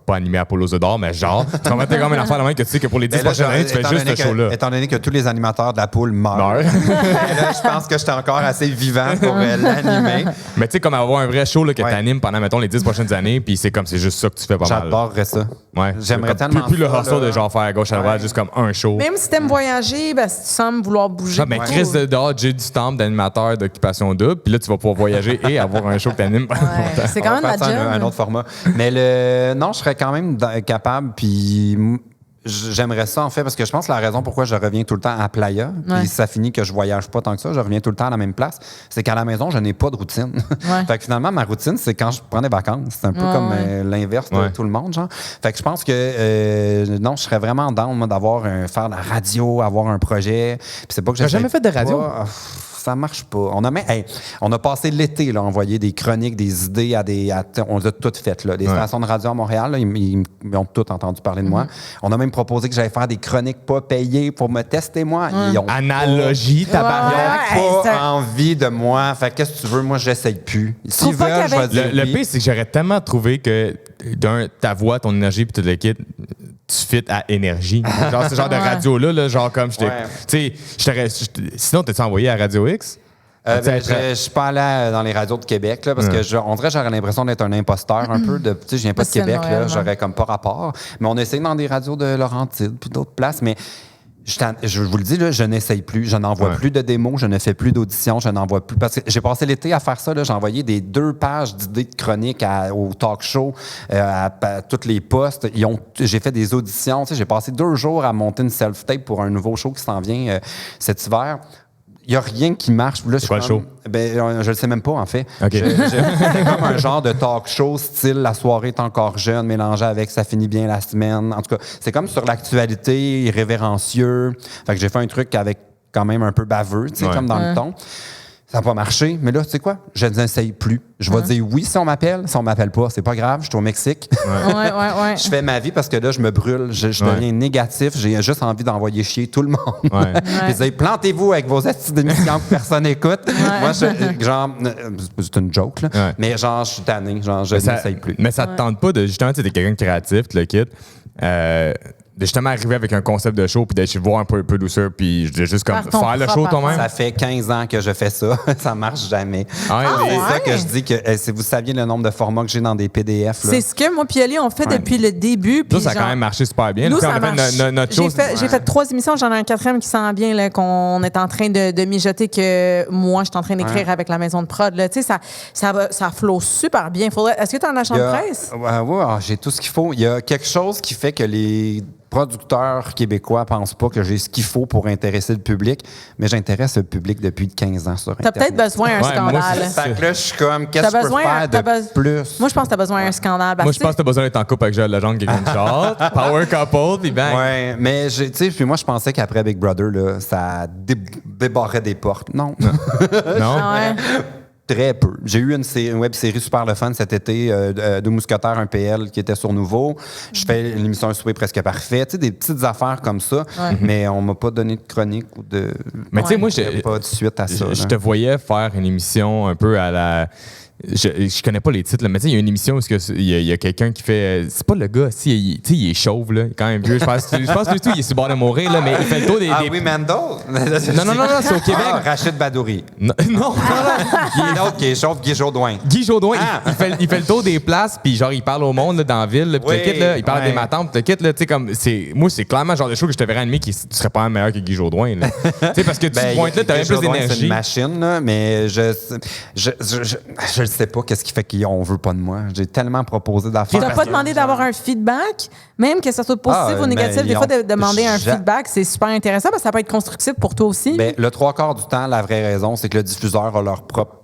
pas animé à Apollo d'Or, mais genre, tu vas mettre comme une affaire de même que tu sais que pour les 10 prochaines années, tu fais juste ce show-là. Étant donné que tous les animateurs de la poule meurent. Là, je pense que j'étais encore assez vivant pour l'animer. Mais tu sais, comme avoir un vrai show là, que tu animes pendant, mettons, les 10 prochaines années, puis c'est juste ça que tu fais pas mal. J'adorerais ça. Ouais. J'aimerais tellement plus le hustle de genre faire à gauche à droite, juste comme un show. Même si t'aimes voyager, ben, si tu sembles vouloir bouger. Mais Chris de dehors, j'ai du temps d'animateur d'Occupation Double, puis là, tu vas pouvoir voyager et avoir un show que t'animes. Ouais, c'est quand même la job. Un autre format. Mais non, je serais quand même capable, puis j'aimerais ça, en fait, parce que je pense que la raison pourquoi je reviens tout le temps à Playa, puis ça finit que je voyage pas tant que ça, je reviens tout le temps à la même place, c'est qu'à la maison, je n'ai pas de routine. Fait que finalement, ma routine, c'est quand je prends des vacances. C'est un peu comme l'inverse de tout le monde, genre. Fait que je pense que, non, je serais vraiment down, moi, faire de la radio, avoir un projet. Puis c'est pas que j'ai jamais fait de radio? Ça marche pas. On a passé l'été là, à envoyer des chroniques, des idées on les a toutes faites. Là. Les stations de radio à Montréal, là, ils ont toutes entendu parler de moi. On a même proposé que j'allais faire des chroniques pas payées pour me tester moi. Ils ont Analogie, tabarnak. pas envie de moi. Fait qu'est-ce que tu veux? Moi, j'essaye plus. S'ils veulent, je vais dire le pire, c'est que j'aurais tellement trouvé que ta voix, ton énergie puis tout le kit, tu fit à énergie. Genre, ce genre de radio-là, là, genre comme tu sais, sinon, t'es-tu envoyé à Radio X? Je suis pas allé dans les radios de Québec là, parce que on dirait que j'aurais l'impression d'être un imposteur un peu. Tu sais, je viens pas de Québec, là, j'aurais comme pas rapport. Mais on essaye dans des radios de Laurentides puis d'autres places. Mais je vous le dis, là, je n'essaye plus. Je n'envoie plus de démos, je ne fais plus d'auditions, je n'envoie plus. Parce que j'ai passé l'été à faire ça. J'ai envoyé 2 pages d'idées de chroniques au talk show, à tous les postes. J'ai fait des auditions. Tu sais, j'ai passé 2 jours à monter une self-tape pour un nouveau show qui s'en vient cet hiver. Il n'y a rien qui marche. Là, c'est quoi le show? Je le sais même pas, en fait. Okay. C'est comme un genre de talk show style « La soirée est encore jeune », mélangé avec « Ça finit bien la semaine ». En tout cas, c'est comme sur l'actualité, irrévérencieux. Fait que j'ai fait un truc avec quand même un peu baveux, tu sais, comme dans le ton. Ça n'a pas marché, mais là, tu sais quoi? Je n'essaye plus. Je vais dire oui si on m'appelle. Si on ne m'appelle pas, c'est pas grave. Je suis au Mexique. Je fais ma vie parce que là, je me brûle. Je deviens négatif. J'ai juste envie d'envoyer chier tout le monde. Puis dire, plantez-vous avec vos astuces d'émission que personne n'écoute. Moi, genre, c'est une joke, là. Mais genre, je suis tanné. Genre, je n'essaye plus. Mais ça te tente pas de, justement, tu es quelqu'un de créatif, tu le quittes. De justement arriver avec un concept de show puis d'être voir un peu douceur puis de juste comme faire le show toi-même. Ça fait 15 ans que je fais ça. Ça marche jamais. C'est ça que je dis que si vous saviez le nombre de formats que j'ai dans des PDF. C'est ce que moi et Ali on fait depuis le début. Nous, ça a quand même marché super bien. Nous, ça marche. J'ai fait 3 émissions. J'en ai un 4e qui s'en vient là, qu'on est en train de mijoter que moi, je suis en train d'écrire avec la maison de prod. Tu sais, ça flotte super bien. Est-ce que tu as un agent de presse? Oui, j'ai tout ce qu'il faut. Il y a quelque chose qui fait que les producteurs québécois pensent pas que j'ai ce qu'il faut pour intéresser le public, mais j'intéresse le public depuis 15 ans sur Internet. T'as peut-être besoin d'un scandale. Fait que là, je suis comme, qu'est-ce que je peux faire de plus? Moi, je pense que t'as besoin d'un scandale. Moi, je pense que t'as besoin d'être en couple avec Joël Legendre qui est une shot, power couple, puis bang. Ouais, mais tu sais, puis moi, je pensais qu'après Big Brother, là, ça débarrait des portes. Non. Non? Très peu. J'ai eu une web-série super le fun cet été, Deux Mousquetaires, un PL qui était sur Nouveau. Je fais l'émission Un souper presque parfait. Tu sais, des petites affaires comme ça, mais on m'a pas donné de chronique ou de... Mais tu sais, moi, pas de suite à ça. Je te voyais faire une émission un peu à la... Je connais pas les titres, là, mais tu sais, il y a une émission où il y a quelqu'un qui fait. C'est pas le gars, il est chauve, là, il est quand même vieux. Je pense que il est sur le bord de mourir, là, mais il fait le tour des. Oui, Mando? Non, c'est au Québec. Rachid Badouri. Non. Il y a un autre qui est chauve, Guy Jourdouin. Guy Jourdouin, il fait le tour des places, puis genre, il parle au monde là, dans la ville, puis le kit, là, il parle des matantes, le kit, là, tu sais, comme. Moi, c'est clairement le genre de show que je te verrais animer qui serait pas même meilleur que Guy Jourdouin, là. Tu sais, parce que tu pointes là, t'as même plus d'énergie. C'est une machine, là, mais je sais pas qu'est-ce qui fait qu'on veut pas de moi. J'ai tellement proposé d'affaires. Tu n'as pas demandé d'avoir un feedback, même que ce soit positif ou négatif. Des fois, de demander un feedback, c'est super intéressant parce que ça peut être constructif pour toi aussi. Ben, le 3/4 du temps, la vraie raison, c'est que le diffuseur a leur propre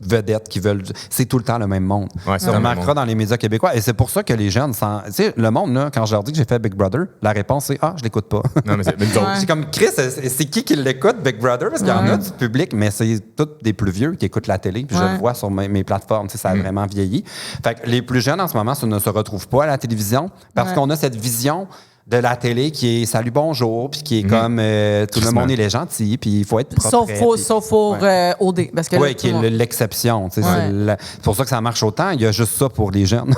vedette qui veulent. C'est tout le temps le même monde. Ouais, c'est tu le même remarqueras monde. dans les médias québécois. Et c'est pour ça que les jeunes, tu sais, le monde, là, quand je leur dis que j'ai fait Big Brother, la réponse c'est je l'écoute pas. Non, mais c'est nous autres. C'est comme Chris, c'est qui l'écoute, Big Brother? Parce qu'il y en a du public, mais c'est tous des plus vieux qui écoutent la télé. Puis je le vois sur mes plateformes. Tu sais, ça a vraiment vieilli. Fait que les plus jeunes en ce moment, ça ne se retrouvent pas à la télévision parce qu'on a cette vision de la télé qui est salut bonjour puis qui est comme tout le monde est gentil puis il faut être propre. Sauf pour OD. Parce que qui est l'exception. Tu sais, c'est pour ça que ça marche autant. Il y a juste ça pour les jeunes.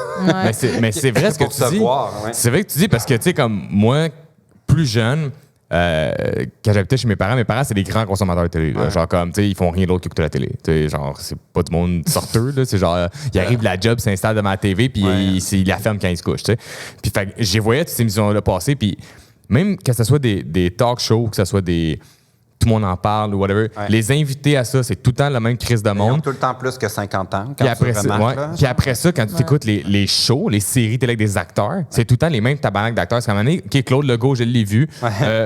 Mais c'est vrai ce que Pour tu se dis. voir, C'est vrai que tu dis parce que, tu sais, comme moi, plus jeune, quand j'habitais chez mes parents, c'est des grands consommateurs de télé. Là. Genre, comme, tu sais, ils font rien d'autre qu'écouter la télé. Tu sais, genre, c'est pas du monde sorteux. Là. C'est genre, ils arrivent de la job, s'installent devant la TV, puis ils la ferment quand ils se couchent. Tu sais. Puis, fait que j'ai voyé toutes ces émissions-là passer, puis même que ce soit des talk shows, que ce soit des. Tout le monde en parle ou whatever. Les invités à ça, c'est tout le temps la même crise de Ils monde. ont tout le temps plus que 50 ans. Puis après, ça, quand tu écoutes les shows, les séries télé avec des acteurs, c'est tout le temps les mêmes tabarnak d'acteurs. C'est comme Claude Legault, je l'ai vu.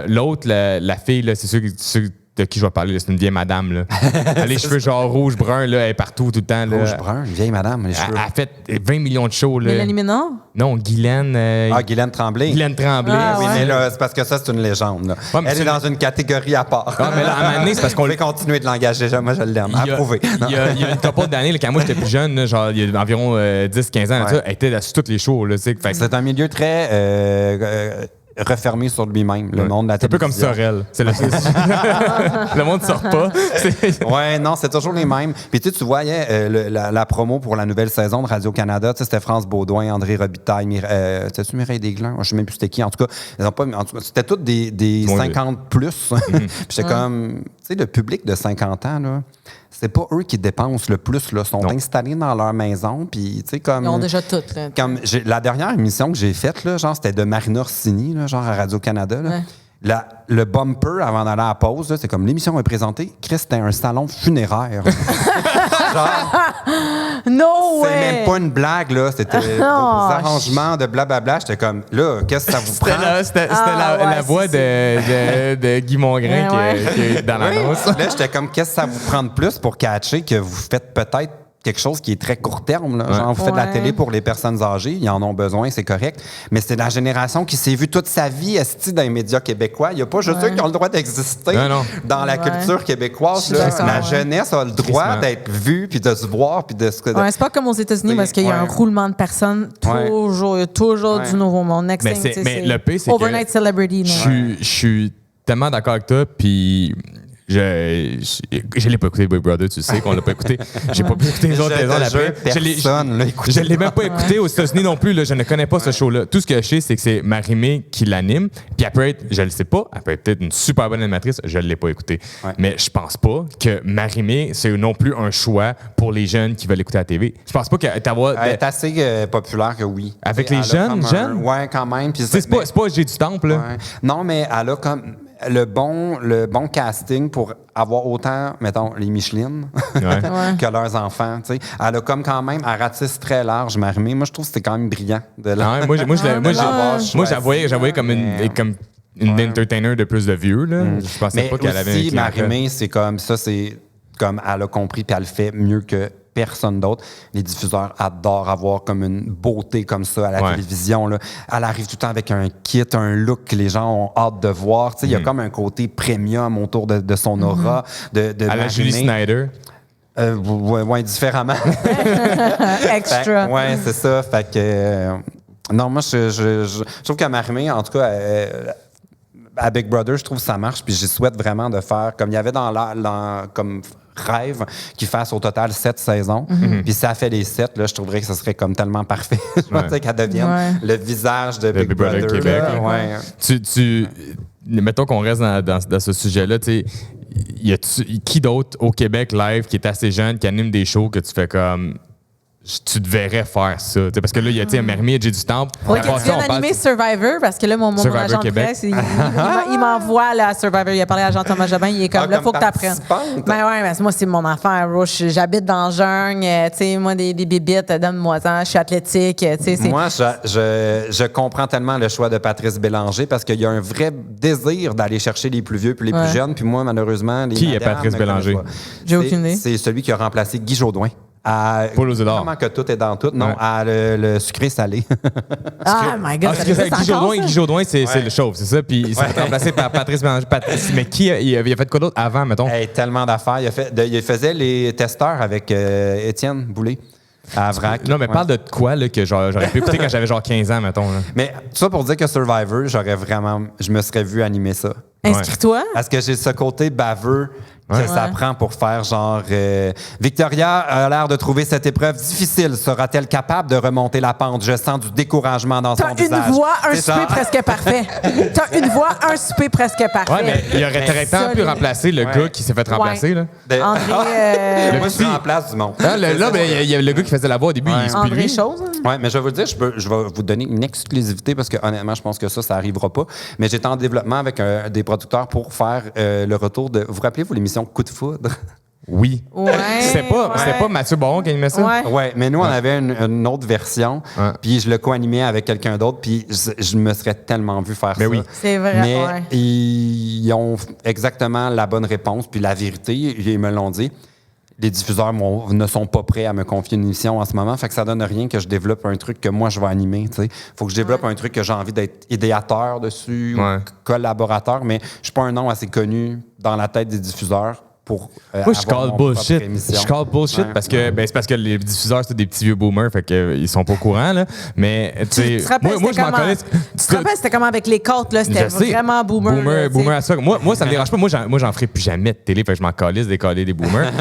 L'autre, la fille, là, c'est ceux de qui je vais parler, là, c'est une vieille madame. Là. Les cheveux genre rouge, brun, là, elle est partout tout le temps. Là. Rouge, brun, une vieille madame, les cheveux. Elle a fait 20 millions de shows. Là. Mélanie Ménard? Non, Guylaine. Guylaine Tremblay. Guylaine Tremblay. Oui, mais là, c'est parce que ça, c'est une légende. Là. Elle est dans une catégorie à part. Mais là, à un moment donné, c'est parce qu'on peut continuer de l'engager. Moi, je l'aime. Approuvé. Il y a une couple d'années, là, quand moi, j'étais plus jeune, là, genre, il y a environ 10-15 ans, elle était sur toutes les shows. Là, c'est un milieu très refermé sur lui-même, le monde de la télévision. C'est un peu comme Sorel. Le monde ne sort pas. Ouais, non, c'est toujours les mêmes. Puis tu voyais la promo pour la nouvelle saison de Radio-Canada, c'était France Baudouin, André Robitaille, c'était-tu Mireille Desglands? Je ne sais même plus c'était qui. En tout cas, c'était tous des 50 plus. Puis j'étais comme, tu sais, le public de 50 ans, là, c'est pas eux qui dépensent le plus, là. Ils sont installés dans leur maison, puis tu sais, comme... Ils ont déjà tout, là. Comme la dernière émission que j'ai faite, là, genre, c'était de Marina Orsini, là, genre à Radio-Canada, là. Ouais. Le bumper avant d'aller à la pause, là, c'est comme l'émission est présentée. Chris, c'était un salon funéraire. Genre, no way! C'est même pas une blague, là. C'était des arrangements de blablabla. J'étais comme, là, qu'est-ce que ça vous prend? C'était la voix de Guy Mongrain qui est dans l'annonce. Là, j'étais comme, qu'est-ce que ça vous prend de plus pour catcher que vous faites peut-être quelque chose qui est très court terme. Là. Genre, vous faites de la télé pour les personnes âgées, ils en ont besoin, c'est correct. Mais c'est la génération qui s'est vue toute sa vie esti dans les médias québécois. Il n'y a pas juste eux qui ont le droit d'exister dans la culture québécoise. Là. La jeunesse a le droit d'être vue, puis de se voir, puis de se... c'est pas comme aux États-Unis, parce qu'il y a un roulement de personnes. Toujours, il y a toujours du nouveau monde. Mais le pire, c'est Overnight que celebrity. Je suis tellement d'accord avec toi, puis... Je l'ai pas écouté Big Brother, tu sais qu'on l'a pas écouté. J'ai pas pu écouter les autres saisons après. Je l'ai même pas écouté aux États-Unis non plus. Là. Je ne connais pas ce show-là. Tout ce que je sais, c'est que c'est Marie-Mé qui l'anime. Puis elle peut être, je le sais pas, elle peut être peut-être une super bonne animatrice. Je l'ai pas écouté. Mais je pense pas que Marie-Mé, c'est non plus un choix pour les jeunes qui veulent écouter la TV. Je pense pas que t'avoir... Elle est assez populaire que oui. Avec les jeunes? Ouais, quand même. C'est pas J'ai du temple. Là. Non, mais elle a comme... Le bon casting pour avoir autant, mettons, les Micheline que leurs enfants. Tu sais. Elle a comme quand même, elle ratisse très large, Marie-Mé. Moi, je trouve que c'était quand même brillant. Moi, je la voyais comme une entertainer de plus de vieux. Là. Je pensais pas qu'elle avait un Marie-Mé, c'est comme ça, c'est comme elle a compris puis elle le fait mieux que personne d'autre. Les diffuseurs adorent avoir comme une beauté comme ça à la télévision. Là. Elle arrive tout le temps avec un kit, un look que les gens ont hâte de voir. Il y a comme un côté premium autour de son aura. De à la Julie Snyder. Oui, différemment. Extra. Oui, c'est ça. Fait que... non, moi, je trouve qu'à Marie-Mé, en tout cas... à Big Brother, je trouve que ça marche, puis j'y souhaite vraiment de faire, comme il y avait comme rêve, qu'il fasse au total 7 saisons. Puis si ça fait les 7, là, je trouverais que ce serait comme tellement parfait. Je pensais qu'elle devienne le visage de Big Brother Québec. Là, mettons qu'on reste dans ce sujet-là, tu sais, qui d'autre au Québec live qui est assez jeune, qui anime des shows que tu fais comme... tu devrais faire ça. Parce que là, il y a un Mermaid, j'ai du Temple. Oui, que tu viens d'animer Survivor, parce que là, mon agent de presse, il m'envoie à Survivor. Il a parlé à Jean-Thomas Jobin, il est comme là, il faut que tu apprennes. Ben ouais, mais moi, c'est mon affaire. J'habite dans le jungle, tu sais, moi, des bébites, donne-moi ça, je suis athlétique. Moi, je comprends tellement le choix de Patrice Bélanger parce qu'il y a un vrai désir d'aller chercher les plus vieux puis les plus jeunes. Puis moi, malheureusement, Qui est Patrice Bélanger? J'ai aucune idée. C'est celui qui a remplacé Guy Jodoin. Paul Ozidor. Vraiment que tout est dans tout. Non, à le sucré-salé. Ah, my God. Guy Jodoin, c'est le chauve, c'est ça. Puis il s'est fait remplacer par Patrice Bélanger. Mais il a fait quoi d'autre avant, mettons? Tellement d'affaires. Il faisait les testeurs avec Étienne Boulay. À Vrac. Non, mais parle de quoi là, que j'aurais pu écouter quand j'avais 15 ans, mettons. Là. Mais ça pour dire que Survivor, je me serais vu animer ça. Inscris-toi. Parce que j'ai ce côté baveux que ça prend pour faire genre Victoria a l'air de trouver cette épreuve difficile. Sera-t-elle capable de remonter la pente? Je sens du découragement dans son visage. T'as une voix, un souper presque parfait. T'as une voix, un souper presque parfait. Ouais, mais il aurait tant pu remplacer le gars qui s'est fait remplacer. Là. André... Moi, je suis en place du monde. Là, il y avait le gars qui faisait la voix au début. André Chose. Oui, mais je vais vous le dire, je vais vous donner une exclusivité parce que honnêtement, je pense que ça n'arrivera pas. Mais j'étais en développement avec des producteurs pour faire le retour de... Vous rappelez-vous l'émission Coup de foudre? Oui. Ouais. C'était pas Mathieu Baron qui animait ça? Oui, mais nous, on avait une autre version, puis je le co-animais avec quelqu'un d'autre, puis je me serais tellement vu faire ça. Oui. C'est vrai. Mais ils ont exactement la bonne réponse, puis la vérité, ils me l'ont dit. Les diffuseurs ne sont pas prêts à me confier une émission en ce moment, fait que ça donne rien que je développe un truc que moi je vais animer. Il faut que je développe un truc que j'ai envie d'être idéateur dessus, ou collaborateur, mais je suis pas un nom assez connu dans la tête des diffuseurs. Moi, je call bullshit. Je call bullshit parce que c'est parce que les diffuseurs, c'est des petits vieux boomers, fait qu'ils sont pas au courant, là. Mais, tu sais, moi, je m'en connais. Tu te rappelles, c'était comme avec les côtes, là? C'était vraiment boomer. Boomer à ça. Moi, ça me dérange pas. Moi, j'en ferai plus jamais de télé, fait que je m'en calisse décoller des boomers.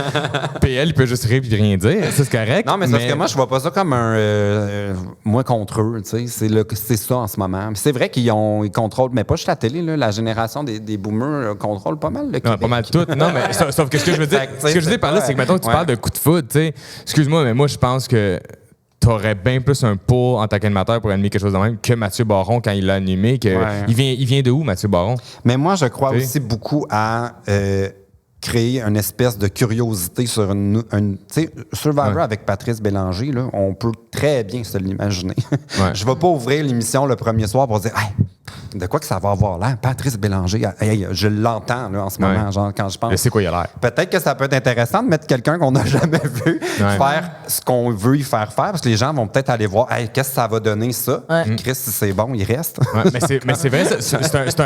PL, il peut juste rire puis rien dire. Ça, c'est correct. Non, mais c'est parce que moi, je vois pas ça comme un. moi contre eux, tu sais. C'est ça en ce moment. C'est vrai qu'ils contrôlent, mais pas juste la télé, là. La génération des boomers contrôle pas mal le Québec. Pas mal tout. Non, mais sauf que ce que je veux dire, par là, c'est que maintenant que tu parles de coup de foudre, tu sais, excuse-moi, mais moi, je pense que t'aurais bien plus un pull en tant qu'animateur pour animer quelque chose de même que Mathieu Baron quand il l'a animé. Il vient de où, Mathieu Baron? Mais moi, je crois aussi beaucoup à créer une espèce de curiosité sur tu sais, Survivor avec Patrice Bélanger, là, on peut très bien se l'imaginer. Je vais pas ouvrir l'émission le premier soir pour dire hey, de quoi que ça va avoir l'air? Patrice Bélanger, hey, je l'entends là, en ce moment, genre quand je pense. Je sais quoi il a l'air. Peut-être que ça peut être intéressant de mettre quelqu'un qu'on n'a jamais vu faire ce qu'on veut y faire parce que les gens vont peut-être aller voir hey, qu'est-ce que ça va donner ça? Chris, si c'est bon, il reste. Mais c'est vrai, c'est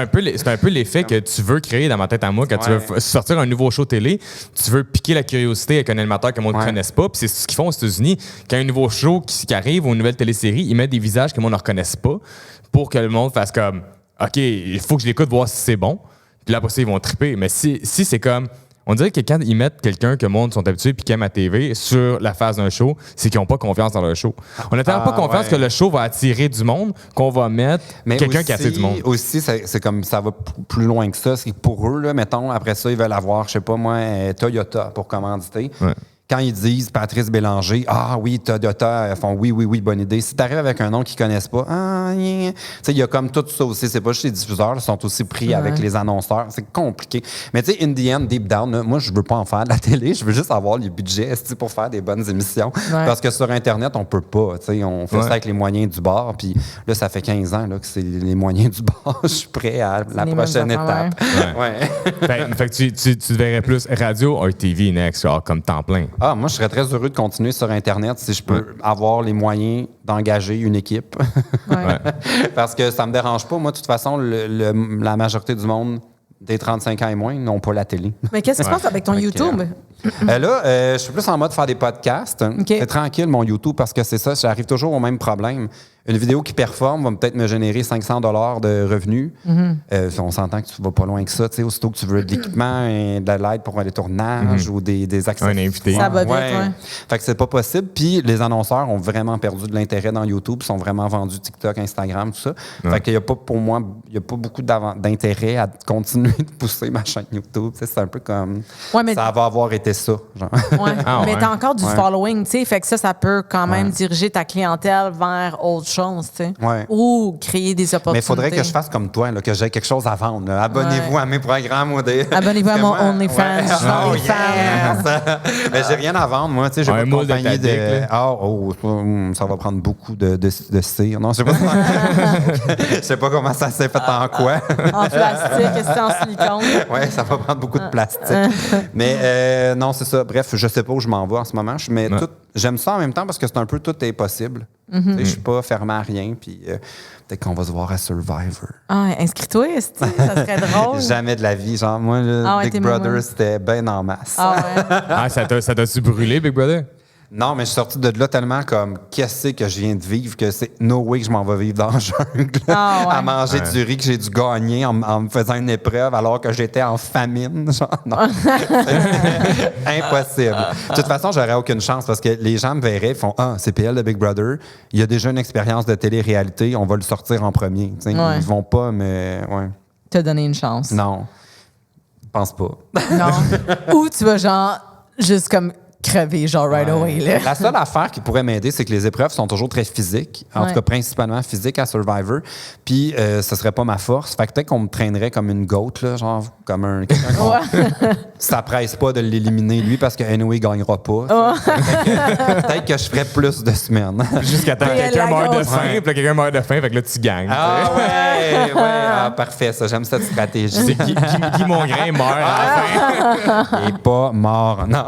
un peu l'effet que tu veux créer dans ma tête à moi quand tu veux sortir un nouveau show télé. Tu veux piquer la curiosité avec un animateur que moi ne connaisse pas. Puis c'est ce qu'ils font aux États-Unis. Quand un nouveau show qui arrive ou une nouvelle télésérie, ils mettent des visages que moi ne reconnaisse pas pour que le monde fasse comme OK, il faut que je l'écoute voir si c'est bon. Puis là, après ça, ils vont triper. Mais si c'est comme. On dirait que quand ils mettent quelqu'un que le monde sont habitués et qui aime à TV sur la phase d'un show, c'est qu'ils n'ont pas confiance dans leur show. On n'a tellement pas confiance que le show va attirer du monde qu'on va mettre quelqu'un qui attire du monde. Aussi, c'est comme ça va plus loin que ça. C'est que pour eux, là, mettons, après ça, ils veulent avoir, je sais pas moi, Toyota pour commanditer. Quand ils disent Patrice Bélanger, ah oui, Toyota, ils font oui, bonne idée. Si tu arrives avec un nom qu'ils ne connaissent pas, tu sais, il y a comme tout ça aussi. C'est pas juste les diffuseurs, ils sont aussi pris avec les annonceurs. C'est compliqué. Mais tu sais, in the end, deep down, là, moi, je veux pas en faire de la télé. Je veux juste avoir les budgets pour faire des bonnes émissions. Parce que sur Internet, on peut pas. Tu sais, on fait ça avec les moyens du bord. Puis là, ça fait 15 ans là, que c'est les moyens du bord. Je suis prêt à la prochaine étape. Fait que tu verrais plus radio ou TV next, genre, comme temps plein. Ah, moi, je serais très heureux de continuer sur Internet si je peux avoir les moyens d'engager une équipe. Parce que ça me dérange pas. Moi, de toute façon, la majorité du monde des 35 ans et moins n'ont pas la télé. Mais qu'est-ce qui se passe avec ton YouTube? Là, je suis plus en mode faire des podcasts. C'est tranquille, mon YouTube, parce que c'est ça, j'arrive toujours au même problème. Une vidéo qui performe va peut-être me générer 500 $ de revenus. On s'entend que tu vas pas loin que ça. Aussitôt que tu veux de l'équipement et de l'aide pour des tournages ou des accès. Un invité. Ça va vite, ouais. Fait que c'est pas possible. Puis les annonceurs ont vraiment perdu de l'intérêt dans YouTube. Ils sont vraiment vendus TikTok, Instagram, tout ça. Fait qu'il y a pas, pour moi, il y a pas beaucoup d'intérêt à continuer de pousser ma chaîne YouTube. C'est un peu comme... mais... Ça va avoir été ça. Genre. Ouais. Mais t'as encore du following, tu sais. Fait que ça peut quand même diriger ta clientèle vers autre chose, tu sais. Ouais. Ou créer des opportunités. Mais il faudrait que je fasse comme toi, là, que j'ai quelque chose à vendre. Là. Abonnez-vous à mes programmes ou des... Abonnez-vous à mon OnlyFans. Ouais. Oh, yes! Mais j'ai rien à vendre, moi. Tu sais, j'ai pas de compagnie de... ça va prendre beaucoup de cire. Non, je sais pas. Je sais pas comment ça s'est fait en quoi. En plastique, c'est en silicone. Oui, ça va prendre beaucoup de plastique. Mais non, c'est ça. Bref, je sais pas où je m'en vais en ce moment. Mais j'aime ça en même temps parce que c'est un peu tout est possible. Je suis pas fermé à rien. Puis peut-être qu'on va se voir à Survivor. Ah, inscris-toi, ça serait drôle. Jamais de la vie. Genre, moi, Big Brother, c'était bien en masse. Ah ouais. Ça t'a-tu brûlé, Big Brother? Non, mais je suis sorti de là tellement comme qu'est-ce que je viens de vivre que c'est no way que je m'en vais vivre dans la jungle. À manger du riz que j'ai dû gagner en me faisant une épreuve alors que j'étais en famine. Genre, non. Impossible. De toute façon, j'aurais aucune chance parce que les gens me verraient et font c'est PL de Big Brother. Il y a déjà une expérience de télé-réalité. On va le sortir en premier. Ils vont pas, mais ouais. Te donner une chance. Non. Je pense pas. Non. Ou tu vas genre juste comme crever, genre right away. Là. La seule affaire qui pourrait m'aider, c'est que les épreuves sont toujours très physiques. En tout cas, principalement physiques à Survivor. Puis, ce serait pas ma force. Fait que peut-être qu'on me traînerait comme une goat, là, genre comme un... Ça presse pas de l'éliminer, lui, parce que anyway, il gagnera pas. Peut-être que je ferais plus de semaines. Jusqu'à temps que quelqu'un meurt de faim, puis quelqu'un meurt de faim, fait que là, tu gagnes. Ah ouais, parfait, ça. J'aime cette stratégie. C'est Guy Mongrain meurt à la fin. Il est pas mort, non.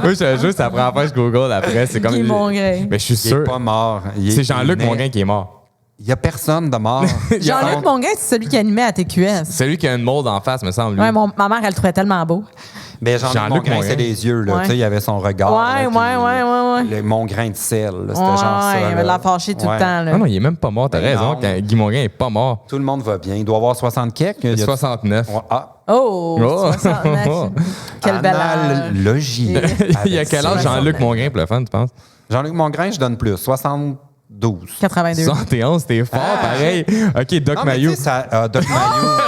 Oui, je te jure, c'est la première fois que je Google après. C'est comme. Guy Mongrain. Mais je suis Il sûr. est pas mort. C'est Jean-Luc Mongrain qui est mort. Il n'y a personne de mort. Jean-Luc Mongrain, c'est celui qui animait à TQS. Celui qui a une molde en face, me semble. Lui. Ouais, ma mère, elle le trouvait tellement beau. Mais Jean-Luc Mongrain, c'est les yeux. Là. Ouais. Tu sais, il avait son regard. Ouais. Le Mongrain de sel. C'était genre ça. Il avait l'air fâché tout le temps. Là. Ah non, il est même pas mort. T'as raison. Guy Mongrain est pas mort. Tout le monde va bien. Il doit avoir 60 quelques. 69. Oh! 69. Quelle belle âge. Analogie. Il y a quel âge Jean-Luc Mongrain pour le fun, tu penses? Jean-Luc Mongrain, je donne plus. 72. 82. 71, t'es fort, pareil. OK, Doc Mayou. Doc Mayou.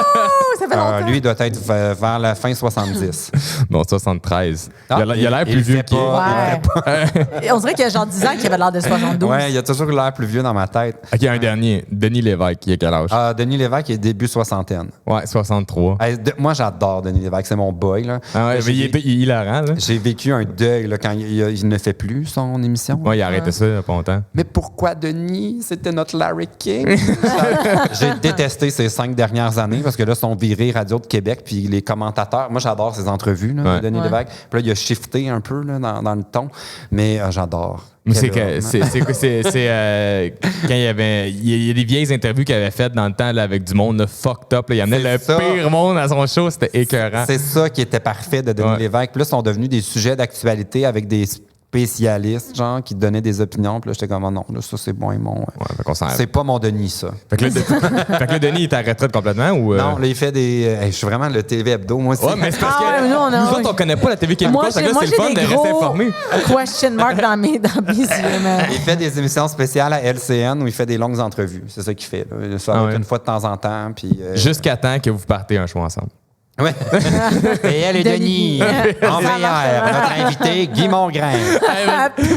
Ça fait longtemps. Lui, il doit être vers la fin 70. Non, 73. Ah, il a l'air plus vieux qu'il est. Ouais. On dirait qu'il y a genre 10 ans qu'il avait l'air de 72. Ouais, il a toujours l'air plus vieux dans ma tête. OK, un dernier. Denis Lévesque, il a quel âge? Denis Lévesque, il est début soixantaine. Ouais, 63. Moi, j'adore Denis Lévesque. C'est mon boy. Là. Ah ouais, mais il est hilarant, là. J'ai vécu un deuil là, quand il ne fait plus son émission. Ouais, il a arrêté ça il y a pas longtemps. Mais pourquoi Denis? C'était notre Larry King. J'ai détesté ces 5 dernières années parce que là, sont virés Radio de Québec puis les commentateurs. Moi, j'adore ces entrevues, là, de Denis Lévesque. Puis là, il a shifté un peu là, dans le ton. Mais j'adore. Mais c'est quand il y a des vieilles interviews qu'il avait faites dans le temps là, avec du monde là, fucked up. Là. Il amenait le pire monde à son show. C'était écœurant. C'est ça qui était parfait de Denis Lévesque. Puis là, ils sont devenus des sujets d'actualité avec des spécialistes, genre, qui donnaient des opinions. Puis là, j'étais comme, non, là, ça, c'est bon et mon... c'est pas mon Denis, ça. Fait que là, Denis, il est à retraite complètement ou... Non, là, il fait des... je suis vraiment le TV Hebdo, moi aussi. Ouais, mais c'est parce que nous autres, on connaît pas la TV québécoise. Fait que là, c'est le fun de rester informé. Question mark dans mes yeux, man. Il fait des émissions spéciales à LCN où il fait des longues entrevues. C'est ça qu'il fait. Là. Ça va une fois de temps en temps. Puis, jusqu'à temps que vous partez un show ensemble. Oui. Et elle et Denis, en VR, notre invité, Guy Mongrain.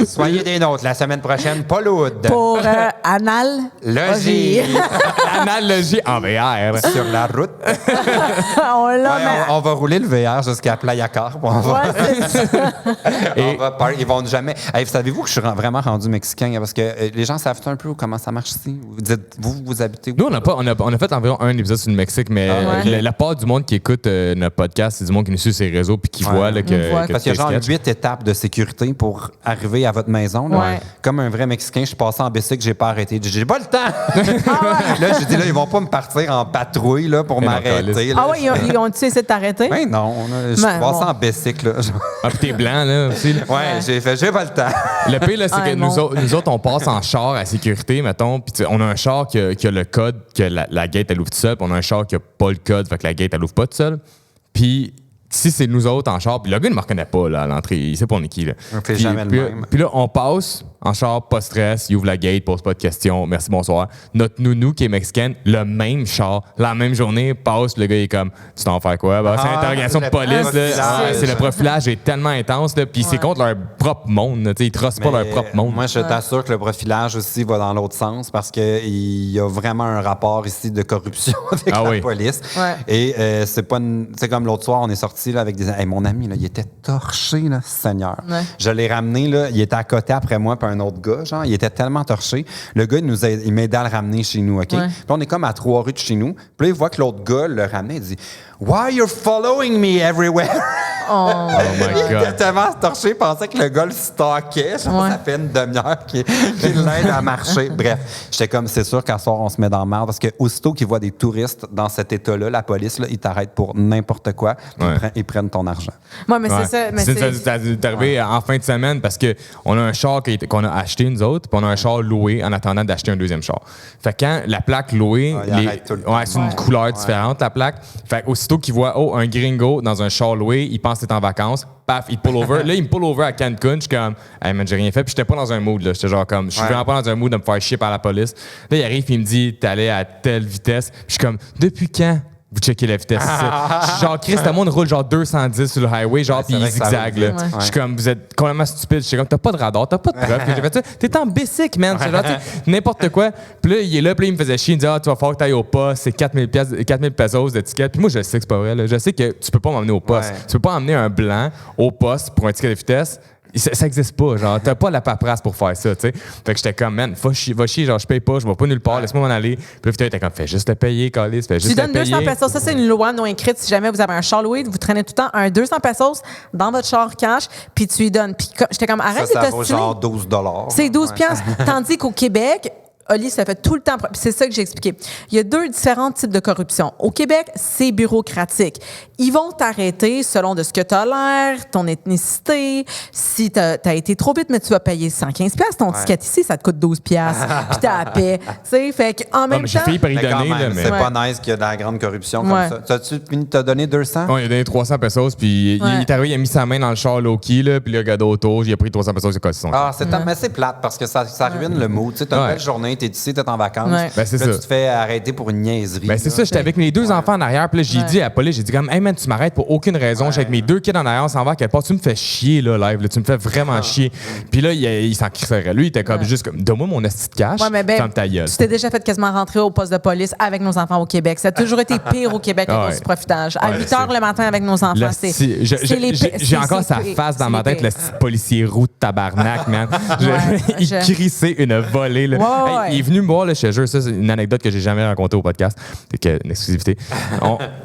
Soyez des nôtres la semaine prochaine, Paul Oud. Pour Analogie. Analogie en VR. Sur la route. On va rouler le VR jusqu'à Playa Carp. Ils vont jamais... Hey, savez-vous que je suis vraiment rendu mexicain? Parce que les gens savent un peu comment ça marche ici? Vous habitez où? Nous, on a fait environ un épisode sur le Mexique, mais la part du monde qui écoute notre podcast, c'est du monde qui nous suit sur les réseaux puis qui voit là, que parce qu'il y a genre 8 étapes de sécurité pour arriver à votre maison. Là. Ouais. Comme un vrai Mexicain, je suis passé en bicycle, j'ai pas arrêté. J'ai pas le temps! Là, j'ai dit, là, ils vont pas me partir en patrouille là, pour m'arrêter. Ah ouais, ils ont-tu essayé de t'arrêter? Ben non, je suis passé en bicycle. Là. Ah, puis t'es blanc, là, aussi. Là. Ouais, j'ai pas le temps. Le pire, là, c'est que nous autres, on passe en char à sécurité, mettons, puis on a un char qui a le code, que la gate, elle ouvre tout seul, puis on a un char qui a pas le code, fait que la gate, elle ouvre pas tout seul. Puis si c'est nous autres en char, puis le gars, il ne me reconnaît pas là, à l'entrée, il sait pas on est qui. Là. On fait jamais le même. Puis là, on passe en char, pas de stress, il ouvre la gate, pose pas de questions, merci, bonsoir. Notre nounou qui est mexicaine, le même char, la même journée, passe, le gars il est comme, tu t'en fais quoi? Ben, c'est une interrogation de police. C'est le profilage est tellement intense, puis c'est contre leur propre monde. Là, ils trustent pas leur propre monde. Moi, je t'assure que le profilage aussi va dans l'autre sens parce qu'il y a vraiment un rapport ici de corruption avec la police. Ouais. Et c'est pas c'est comme l'autre soir, on est sorti là, avec des... Hey, mon ami, là, il était torché, là, Seigneur. Ouais. Je l'ai ramené, là, il était à côté après moi, puis un autre gars, genre, il était tellement torché. Le gars, il m'aidait à le ramener chez nous, OK? Ouais. Puis on est comme à 3 rues de chez nous. Puis là, il voit que l'autre gars le ramenait, il dit « Why you're following me everywhere? » Oh my God. Il était tellement torché, il pensait que le gars le stalkait. Ça fait une demi-heure qu'il l'aide à marcher. Bref, j'étais comme, c'est sûr qu'à soir, on se met dans le marre parce que aussitôt qu'ils voient des touristes dans cet état-là, la police, là, ils t'arrêtent pour n'importe quoi. Ils prennent ton argent. Oui, mais c'est ça. Mais c'est arrivé en fin de semaine parce qu'on a un char qu'on a acheté, nous autres, puis on a un char loué en attendant d'acheter un deuxième char. Fait que quand la plaque louée, c'est une couleur différente, la plaque. Fait aussitôt qu'ils voient, un gringo dans un char loué, ils pensent que t'es en vacances, paf, il te pull over. Là, il me pull over à Cancun, je suis comme, hey man, j'ai rien fait, puis j'étais pas dans un mood, là. J'étais genre comme, je suis vraiment pas dans un mood de me faire chier par la police. Là, il arrive, puis il me dit, t'allais à telle vitesse. Puis je suis comme, depuis quand vous checkez la vitesse ici? Genre, Chris, le monde roule genre 210 sur le highway, genre, puis il zigzague, là. Je suis comme, vous êtes complètement stupide. Je suis comme, t'as pas de radar, t'as pas de preuve. J'ai fait ça. T'es en bicycle, man. C'est genre, n'importe quoi. Puis là, il est là, puis il me faisait chier. Il me dit, tu vas falloir que t'ailles au poste, c'est 4000 pesos de ticket. Puis moi, je sais que c'est pas vrai, là. Je sais que tu peux pas m'emmener au poste. Tu peux pas emmener un blanc au poste pour un ticket de vitesse. Ça existe pas, genre, t'as pas la paperasse pour faire ça, tu sais. Fait que j'étais comme, man, va chier, genre, je paye pas, je vais pas nulle part, laisse-moi m'en aller. Puis là, putain, t'es comme, fais juste le payer, Calis, fais juste le payer. Tu donnes 200 pesos, ça, c'est une loi non écrite. Si jamais vous avez un char loué, vous traînez tout le temps un 200 pesos dans votre char cash, puis tu lui donnes. Puis j'étais comme, arrête de t'ostiner. Ça vaut genre 12 $. C'est 12 piastres. Tandis qu'au Québec, Oli, ça fait tout le temps. C'est ça que j'ai expliqué. Il y a 2 différents types de corruption. Au Québec, c'est bureaucratique. Ils vont t'arrêter selon de ce que tu as l'air, ton ethnicité. Si tu as été trop vite, mais tu vas payer 115 $. Ton ticket ici, ça te coûte 12 $. Puis t'as à paix. Tu sais, fait qu'en même temps. J'ai failli par y donner, là, mais. C'est pas nice qu'il y a de la grande corruption comme ça. T'as-tu fini de te donner 200? Oui, il a donné 300 pesos, puis il est arrivé, il a mis sa main dans le char low-key, là, puis il a regardé autour, il a pris 300 pesos, il a cassé son char. Mais c'est plate parce que ça ruine le mood. Tu sais, t'as une belle journée, t'es ici, t'es en vacances. Ben, c'est là, ça. Tu te fais arrêter pour une niaiserie. Ben, c'est ça, j'étais avec mes 2 enfants en arrière, puis là, j'ai dit à la police, j'ai dit comme, hey man, tu m'arrêtes pour aucune raison. J'étais avec mes 2 kids en arrière, on s'en va à quelque part. Tu me fais chier, là, live, là, tu me fais vraiment chier. Puis là, il s'en crisserait. Lui, il était comme, juste comme, donne-moi mon esti de cash, ferme ta gueule. Tu t'es déjà fait quasiment rentrer au poste de police avec nos enfants au Québec. Ça a toujours été pire au Québec que du profitage. À 8 h le matin avec nos enfants, j'ai encore sa face dans ma tête, le petit policier roux de tabarnak, man. Il crissait une volée, là. Il est venu me voir, là, je te jure, ça, c'est une anecdote que j'ai jamais racontée au podcast. C'est une exclusivité.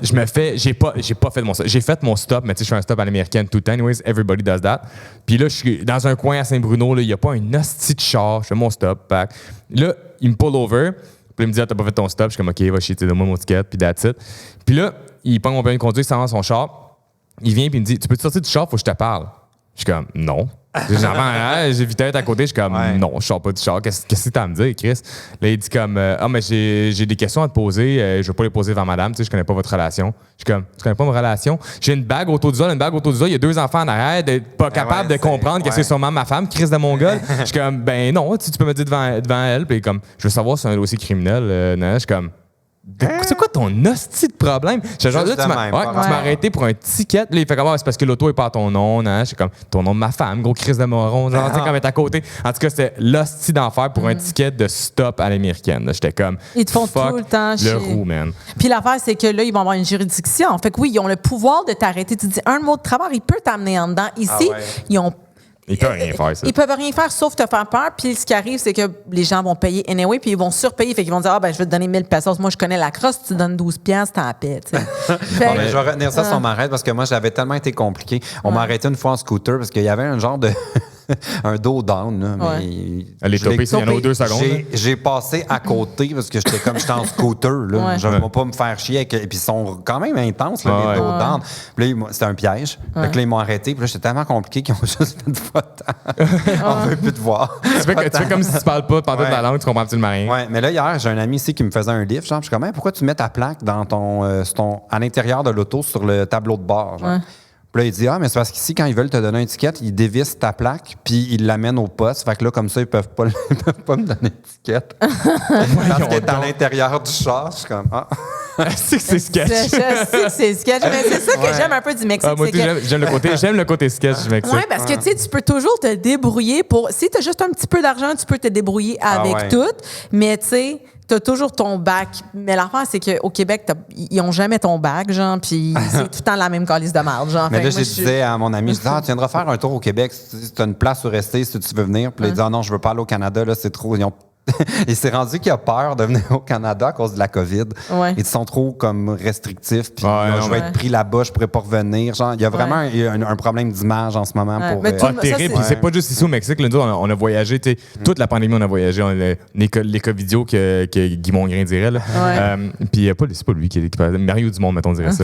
J'ai pas fait mon stop. J'ai fait mon stop, mais tu sais, je fais un stop à l'américaine tout le temps. Anyways, everybody does that. Puis là, je suis dans un coin à Saint-Bruno, il n'y a pas un hostie de char. Je fais mon stop. Pack. Là, il me pull over. Puis il me dit, t'as pas fait ton stop. Je suis comme, OK, va chier, donne-moi mon ticket, puis that's it. Puis là, il prend mon permis de conduire, il s'en va dans son char. Il vient, puis il me dit, tu peux te sortir du char, faut que je te parle. Je suis comme, non. J'ai vite être à côté, je suis comme, non, je sors pas du char. Qu'est-ce que t'as à me dire, Chris? Là, il dit comme, mais j'ai des questions à te poser, je vais pas les poser devant madame, tu sais, je connais pas votre relation. Je suis comme, tu connais pas ma relation? J'ai une bague autour du doigt, il y a 2 enfants en arrière, pas capable de comprendre que c'est sûrement ma femme, Chris de Mongol. Je suis comme, ben non, tu peux me dire devant elle, puis comme, je veux savoir si c'est un dossier criminel. Je suis comme, c'est quoi ton hostie de problème? Genre, là, tu m'as arrêté pour un ticket. Là, il fait comme, c'est parce que l'auto est pas à ton nom. Je suis comme, ton nom de ma femme, gros Chris de moron. Genre, tu sais, comme être à côté. En tout cas, c'était l'hostie d'enfer pour un ticket de stop à l'américaine. J'étais comme, ils te font tout le temps le roux, man. Puis l'affaire, c'est que là, ils vont avoir une juridiction. Fait que oui, ils ont le pouvoir de t'arrêter. Tu dis un mot de travers, il peut t'amener en dedans. Ici, ils ont Ils peuvent rien faire, ça. Ils peuvent rien faire sauf te faire peur. Puis ce qui arrive, c'est que les gens vont payer anyway, puis ils vont surpayer. Fait qu'ils vont dire, je vais te donner 1000 pesos. Moi, je connais la crosse, tu donnes 12 piastres, t'en paix. Mais je vais retenir ça si on m'arrête parce que moi, j'avais tellement été compliqué. On m'a arrêté une fois en scooter parce qu'il y avait un genre de. un dos down. Là, mais elle est topée, il y en a 2 secondes. J'ai passé à côté parce que j'étais en scooter. Là. Je ne vais pas me faire chier. Et puis ils sont quand même intenses, là, les dos down. Puis là, c'était un piège. Fait que là, ils m'ont arrêté. Puis là, j'étais tellement compliqué qu'ils ont juste fait une photo. On ne veut plus te voir. Tu fais comme si tu ne parles pas pendant ta langue, tu comprends absolument rien. Oui, mais là, hier, j'ai un ami ici qui me faisait un lift. Genre, je suis comme, pourquoi tu mets ta plaque dans à l'intérieur de l'auto sur le tableau de bord? Genre. Puis là, il dit, mais c'est parce qu'ici, quand ils veulent te donner un ticket, ils dévissent ta plaque, puis ils l'amènent au poste. Fait que là, comme ça, ils peuvent pas me donner d'étiquette. Parce qu'elle est à l'intérieur du char. Je suis comme, c'est que c'est sketch. Je sais que c'est sketch, mais c'est ça que j'aime un peu du Mexique. Moi, j'aime le côté sketch du Mexique. Oui, parce que tu peux toujours te débrouiller pour. Si tu as juste un petit peu d'argent, tu peux te débrouiller avec tout. Mais tu sais, t'as toujours ton bac. Mais l'affaire, c'est qu'au Québec, ils ont jamais ton bac, genre, puis c'est tout le temps la même calice de marde, genre. Mais là, je disais à mon ami, tu viendras faire un tour au Québec si tu as une place où rester, si tu veux venir. Puis là, il dit, non, je veux pas aller au Canada, là, c'est trop. Il s'est rendu qu'il a peur de venir au Canada à cause de la COVID. Ils sont trop comme restrictifs. Puis je vais être pris là-bas, je pourrais pas revenir. Genre, il y a vraiment un problème d'image en ce moment. Terrible. Puis c'est pas juste ici au Mexique. Là, on a voyagé. Toute la pandémie, on a voyagé. Les Covidio que Guy Mongrain dirait. Puis c'est pas lui qui parlait. Mario Dumont, mettons, dirait ça.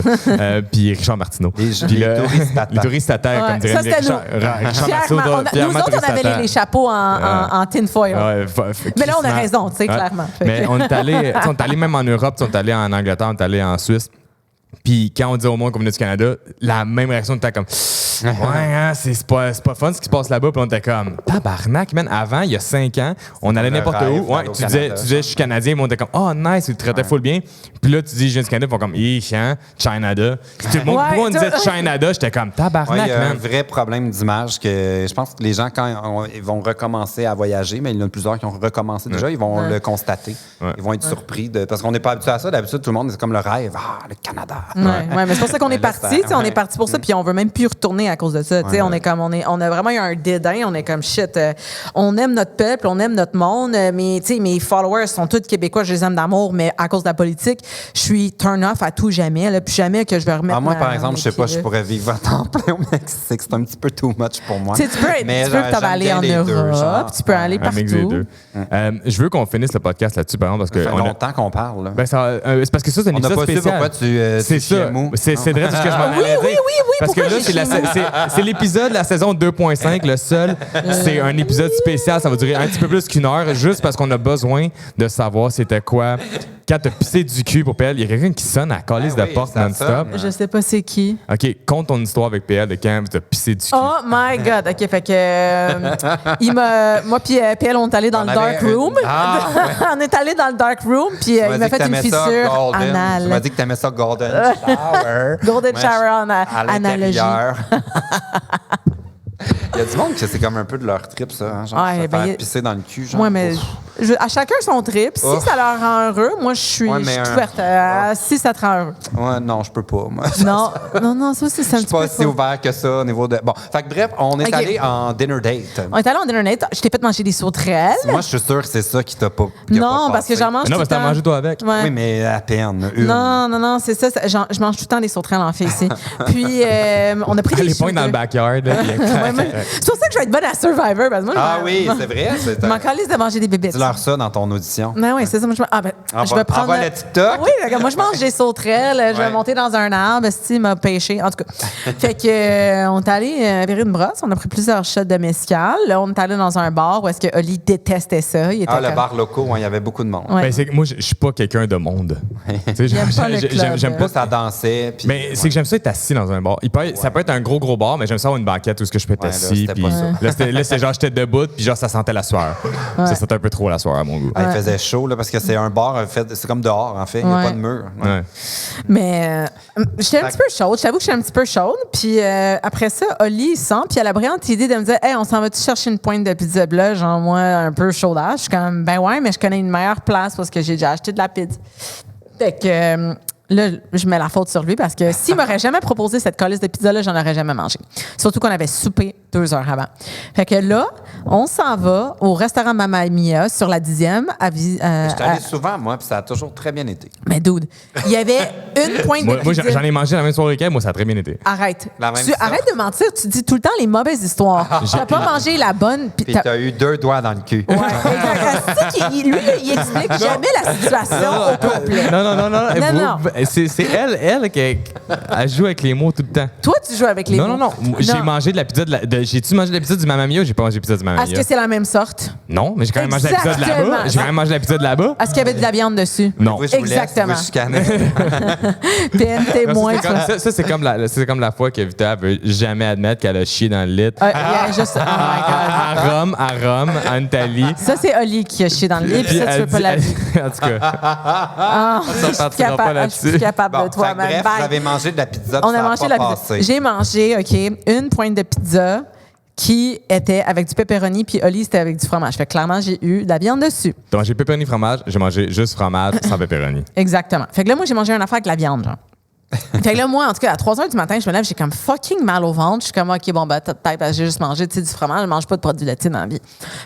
Puis Richard Martineau. Les touristes à terre, comme dirait Richard Martineau. Nous autres, on avait les chapeaux en tinfoil. Mais là, on a raison, tu sais, clairement. Mais on est allé même en Europe, on est allé en Angleterre, on est allé en Suisse. Puis quand on dit au monde qu'on venait du Canada, la même réaction, on était comme c'est pas fun ce qui se passe là-bas. Puis on était comme tabarnak, man. Avant, il y a 5 ans, on allait n'importe où. Tu disais je suis Canadien, mais on était comme nice, ils te traitaient full bien. Puis là, tu dis je viens du Canada, ils font comme Chinada. Tout le monde disait Chinada, j'étais comme tabarnak, man. Il y a un man. vrai problème d'image que je pense que les gens, quand ils vont recommencer à voyager, mais il y en a plusieurs qui ont recommencé déjà, ils vont le constater. Ils vont être surpris parce qu'on n'est pas habitué à ça. D'habitude, tout le monde, c'est comme le rêve. Le Canada. Mais c'est pour ça qu'on est parti. On est parti pour ça, puis on veut même plus retourner à cause de ça. On a vraiment eu un dédain. On est comme shit. On aime notre peuple, on aime notre monde, mais mes followers sont tous québécois, je les aime d'amour, mais à cause de la politique, je suis turn off à tout jamais. Là, puis jamais que je vais remettre. Moi, par exemple, je sais pas, je pourrais vivre à temps plein au Mexique. C'est un petit peu too much pour moi. Tu peux aller en Europe, tu peux aller partout. Je veux qu'on finisse le podcast là-dessus, par exemple, parce que ça fait longtemps qu'on parle. C'est parce que ça, c'est un épisode spécial. Pourquoi c'est ça. C'est vrai ce que je m'en allais dire. Oui. Parce que là, c'est l'épisode de la saison 2.5, le seul. C'est un épisode spécial. Ça va durer un petit peu plus qu'1 heure, juste parce qu'on a besoin de savoir c'était quoi. Quand t'as pissé du cul pour PL, il y a quelqu'un qui sonne à la calice de porte non-stop. Je sais pas c'est qui. OK, conte ton histoire avec PL de quand tu as pissé du cul. Oh my God. OK, fait que moi puis PL, on est allés dans le dark room. On est allés dans le dark room, puis il m'a fait une fissure anale. Tu m'as dit que t'aimais ça golden shower. Golden shower analogie. Il y a du monde que c'est comme un peu de leur trip, ça. Hein, genre, se faire pisser dans le cul. Genre, mais à chacun son trip. Si ça leur rend heureux, moi, je suis ouverte. Si ça te rend heureux. Ouais, non, je peux pas, moi. Non, ça, c'est un petit peu. Je suis pas si ouvert que ça au niveau de. Bon, fait que bref, on est allé en dinner date. On est allé en dinner date. Je t'ai fait manger des sauterelles. Moi, je suis sûr que c'est ça qui t'a pas. Non, parce que j'en mange. Non, parce que t'as mangé toi avec. Ouais. Oui, mais à peine. Non, c'est ça. Je mange tout le temps des sauterelles en fait ici. Puis, on a pris des. Les points dans le backyard. C'est pour ça que je vais être bonne à Survivor. Parce que moi, oui, c'est vrai. Je m'en calisse de manger des bébés. Tu leur ça dans ton audition. Oui, c'est ça. Moi, je vais prendre. le TikTok. Oui, moi, je mange des sauterelles. Je vais monter dans un arbre. Steve m'a pêché. En tout cas. Fait que, on est allé virer une brosse. On a pris plusieurs shots de mezcal. Là, on est allé dans un bar où est-ce que Oli détestait ça. Il était le bar locaux, il y y avait beaucoup de monde. Ouais. Moi, je suis pas quelqu'un de monde. J'aime pas ça danser. Mais c'est que j'aime ça être assis dans un bar. Ça peut être un gros bar, mais j'aime ça avoir une banquette où je peux être assis. Là, c'est genre, j'étais debout, puis genre, ça sentait la sueur. Ça sentait un peu trop la sueur à mon goût. Il faisait chaud, là, parce que c'est un bar, c'est comme dehors, en fait. Il n'y a pas de mur. Mais j'étais un petit peu chaude. Je t'avoue que j'étais un petit peu chaude. Puis après ça, Oli, il sent, puis elle a la brillante idée de me dire, hey, on s'en va-tu chercher une pointe de pizza blanche, genre, moi, un peu chaudage. Je suis comme, ben ouais, mais je connais une meilleure place parce que j'ai déjà acheté de la pizza. Fait que là, je mets la faute sur lui parce que s'il m'aurait jamais proposé cette colisse de pizza-là, j'en aurais jamais mangé. Surtout qu'on avait soupé 2 heures avant. Fait que là, on s'en va au restaurant Mamma Mia sur la 10e. Je suis allé souvent, moi, puis ça a toujours très bien été. Mais dude, il y avait une pointe de Moi, pizza. j'en ai mangé la même soirée qu'elle. Moi, ça a très bien été. Arrête. La même sorte. Arrête de mentir. Tu dis tout le temps les mauvaises histoires. T'as pas mangé la bonne. Puis t'as eu 2 doigts dans le cul. Ouais, exact. Lui, il explique jamais la situation au complet. Non. C'est elle qui elle joue avec les mots tout le temps. Toi, tu joues avec les mots. Non. J'ai mangé de la pizza j'ai-tu mangé de la pizza du Mamma Mia ou j'ai pas mangé de la pizza du Mamma Mia? Est-ce que c'est la même sorte? Non, mais j'ai quand même mangé de la pizza de Exactement. là-bas. J'ai quand même mangé de la pizza de là-bas. Est-ce qu'il y avait de la viande dessus? Non. Oui, je vous laisse, Exactement. vous chicanez. PN témoin. Ça, c'est comme la fois que Vita veut jamais admettre qu'elle a chié dans le lit. Il y a juste. Oh my God. À Rome, en Italie. Ça, c'est Oli qui a chié dans le lit, puis ça, tu veux pas la vie. En tout cas, Ah, je partira pas là-dessus. suis capable Bon, de toi, fait que man. bref, Bye. vous avez mangé de la pizza, On puis a ça mangé a la pas pizza. passé. J'ai mangé, OK, une pointe de pizza qui était avec du pepperoni, puis Oli, c'était avec du fromage. Fait que clairement, j'ai eu de la viande dessus. t'as mangé pepperoni fromage, j'ai mangé juste fromage sans pepperoni. Exactement. Fait que là, moi, j'ai mangé une affaire avec la viande, genre. Fait que là, moi, en tout cas, à 3 h du matin, je me lève, j'ai comme fucking mal au ventre. Je suis comme, OK, bon, peut-être parce que j'ai juste mangé du fromage, je mange pas de produits laitiers dans la vie.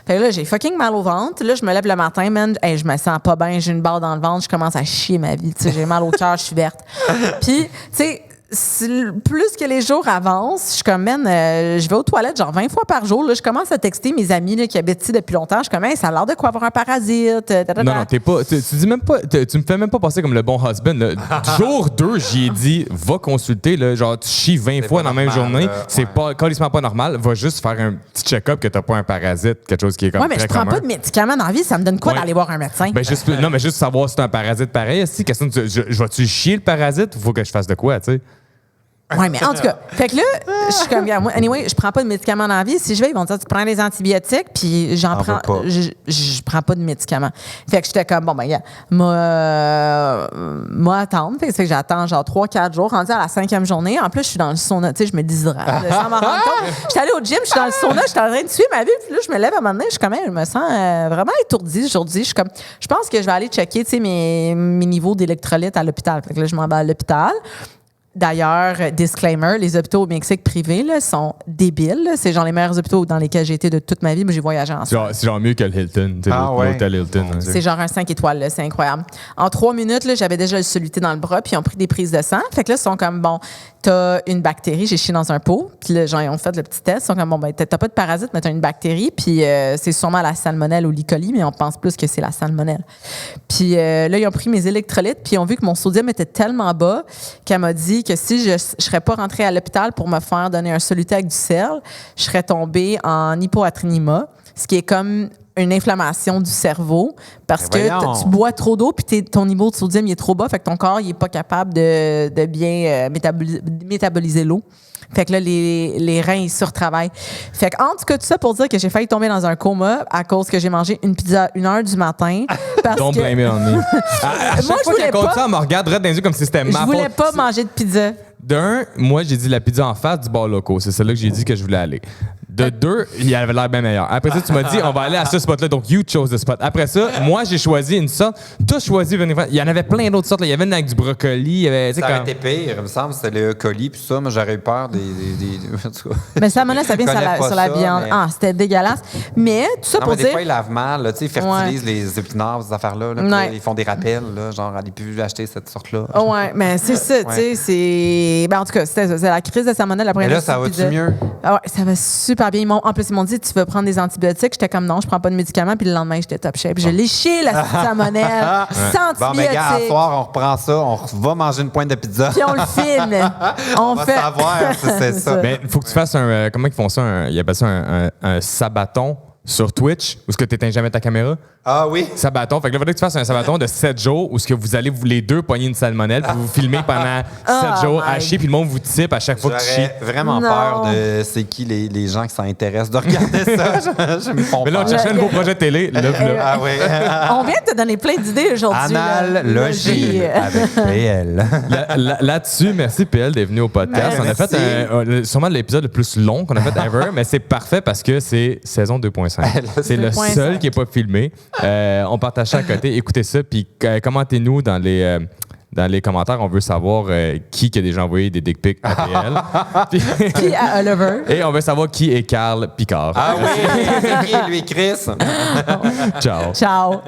Fait que là, j'ai fucking mal au ventre. Là, je me lève le matin, man, hey, je me sens pas bien, j'ai une barre dans le ventre, je commence à chier ma vie. Tu sais, j'ai mal au cœur, je suis verte. Puis, tu sais, plus que les jours avancent, je suis comme, man, je vais aux toilettes genre 20 fois par jour. Là, je commence à texter mes amis là, qui habitent ici depuis longtemps. Je suis comme, hey, ça a l'air de quoi avoir un parasite. Non, t'es pas. Tu dis même pas. Tu me fais même pas passer comme le bon husband. Là. Jour 2, j'y ai dit, va consulter. Là, genre, tu chies 20 fois dans la même normal, journée. C'est pas carrément pas normal. Va juste faire un petit check-up que t'as pas un parasite, quelque chose qui est comme. Ouais, mais très je prends commun. pas de médicaments dans la vie. Ça me donne quoi Ouais. d'aller voir un médecin? Ben juste, non, mais juste savoir si t'as un parasite pareil. Si, question, je vais-tu chier le parasite? Faut que je fasse de quoi, tu sais? Oui, mais en tout cas, fait que là, je suis comme, moi, anyway, je prends pas de médicaments dans la vie. Si je vais, ils vont dire, tu prends des antibiotiques, puis j'en T'en prends. veux pas. Je prends pas de médicaments. Fait que j'étais comme, bon, ben, gars, moi, attendre. Fait que j'attends genre 3-4 jours, rendu à la 5e journée. En plus, je suis dans le sauna, tu sais, je me déshydrate. Sans m'en rendre compte. J'étais allée au gym, je suis dans le sauna, je suis en train de suivre ma vie, puis là, je me lève à un moment donné, je me sens vraiment étourdie aujourd'hui. Je suis comme, je pense que je vais aller checker, tu sais, mes niveaux d'électrolytes à l'hôpital. Fait que là, je m'en vais à l'hôpital. D'ailleurs, disclaimer, les hôpitaux au Mexique privés là, sont débiles. Là. C'est genre les meilleurs hôpitaux dans lesquels j'ai été de toute ma vie. Moi, j'ai voyagé en Suède. C'est genre mieux que le Hilton. Tu sais, l'hôtel Hilton. Hein. C'est genre un 5 étoiles, là, c'est incroyable. En 3 minutes, là, j'avais déjà le soluté dans le bras, puis ils ont pris des prises de sang. Fait que là, ils sont comme, bon, t'as une bactérie, j'ai chié dans un pot. Puis là, genre, ils ont fait le petit test. Ils sont comme, bon, ben, t'as pas de parasite, mais t'as une bactérie, puis c'est sûrement la salmonelle ou l'E. coli, mais on pense plus que c'est la salmonelle. Puis là, ils ont pris mes électrolytes, puis ils ont vu que mon sodium était tellement bas qu'elle m'a dit que si je serais pas rentrée à l'hôpital pour me faire donner un soluté avec du sel, je serais tombée en hypoatrémie, ce qui est comme une inflammation du cerveau parce que tu bois trop d'eau puis ton niveau de sodium il est trop bas, fait que ton corps il est pas capable de bien métaboliser l'eau. Fait que là, les reins, ils surtravaillent. Fait que, en tout cas, tout ça pour dire que j'ai failli tomber dans un coma à cause que j'ai mangé une pizza à 1h du matin. Parce Don't que blame it on me. À chaque Moi, fois je qu'elle voulais compte pas- ça, elle me regarde droit dans les yeux comme si c'était ma je faute. voulais pas manger de pizza. D'un, moi, j'ai dit la pizza en face du bar loco. C'est celle-là que j'ai dit que je voulais aller. De deux, il avait l'air bien meilleur. Après ça, tu m'as dit, on va aller à ce spot-là. Donc, you chose the spot. Après ça, moi, j'ai choisi une sorte. Toi, choisi venir faire. Il y en avait plein d'autres sortes. Là. Il y avait une avec du brocoli. Il y avait, tu sais, Ça aurait comme... été pire, il me semble, c'était le colis, puis ça, moi, j'aurais eu peur des en tout cas. Mais ça vient Je sur connais la, pas sur la ça, viande. mais- Ah, c'était dégueulasse. Mais tout ça Non, pour mais des dire... fois, ils lavent mal, là, tu sais, ils fertilisent les épinards, ces affaires-là. Là, puis là, Ouais. ils font des rappels, là, genre, allez plus acheter cette sorte-là. Ouais, mais c'est ça, tu sais, c'est... Ben, en tout cas, c'était ça. C'est la crise de salmonelle après Mais là, ça va-tu mieux? Ah ouais, ça va super bien. En plus, ils m'ont dit, tu veux prendre des antibiotiques? J'étais comme, non, je prends pas de médicaments. Puis le lendemain, j'étais top shape. Je l'ai chié, la petite salmonelle, sans Bon, mais gars, à antibiotiques. soir, on reprend ça, on va manger une pointe de pizza. Puis on le filme. On va savoir si c'est ça. Mais il faut que tu fasses un. Comment ils font ça? Ils appellent ça un sabaton sur Twitch, où est-ce que tu n'éteins jamais ta caméra? Ah oui? Sabaton. Fait que là, il faudrait que tu fasses un sabaton de 7 jours où est-ce que vous allez vous les deux pogner une salmonelle puis vous filmez pendant 7 jours à my chier puis le monde vous type à chaque fois que tu chies. J'aurais vraiment Non. peur de c'est qui les gens qui s'intéressent de regarder ça. Je me font Mais là, on peur. cherchait un nouveau projet de télé. Là, puis là. Ah oui. On vient de te donner plein d'idées aujourd'hui. là. Analogie avec PL. Là-dessus, merci PL d'être venu au podcast. Ben, on a fait sûrement l'épisode le plus long qu'on a fait ever, mais c'est parfait parce que c'est saison 2.5. C'est le 2.5. seul qui n'est pas filmé. On partage ça à côté. Écoutez ça, puis commentez-nous dans dans les commentaires, on veut savoir qui a déjà envoyé des dick pics à PL. Puis à Oliver. Et on veut savoir qui est Carl Picard. Ah oui, c'est qui, lui, Chris? Ciao. Ciao.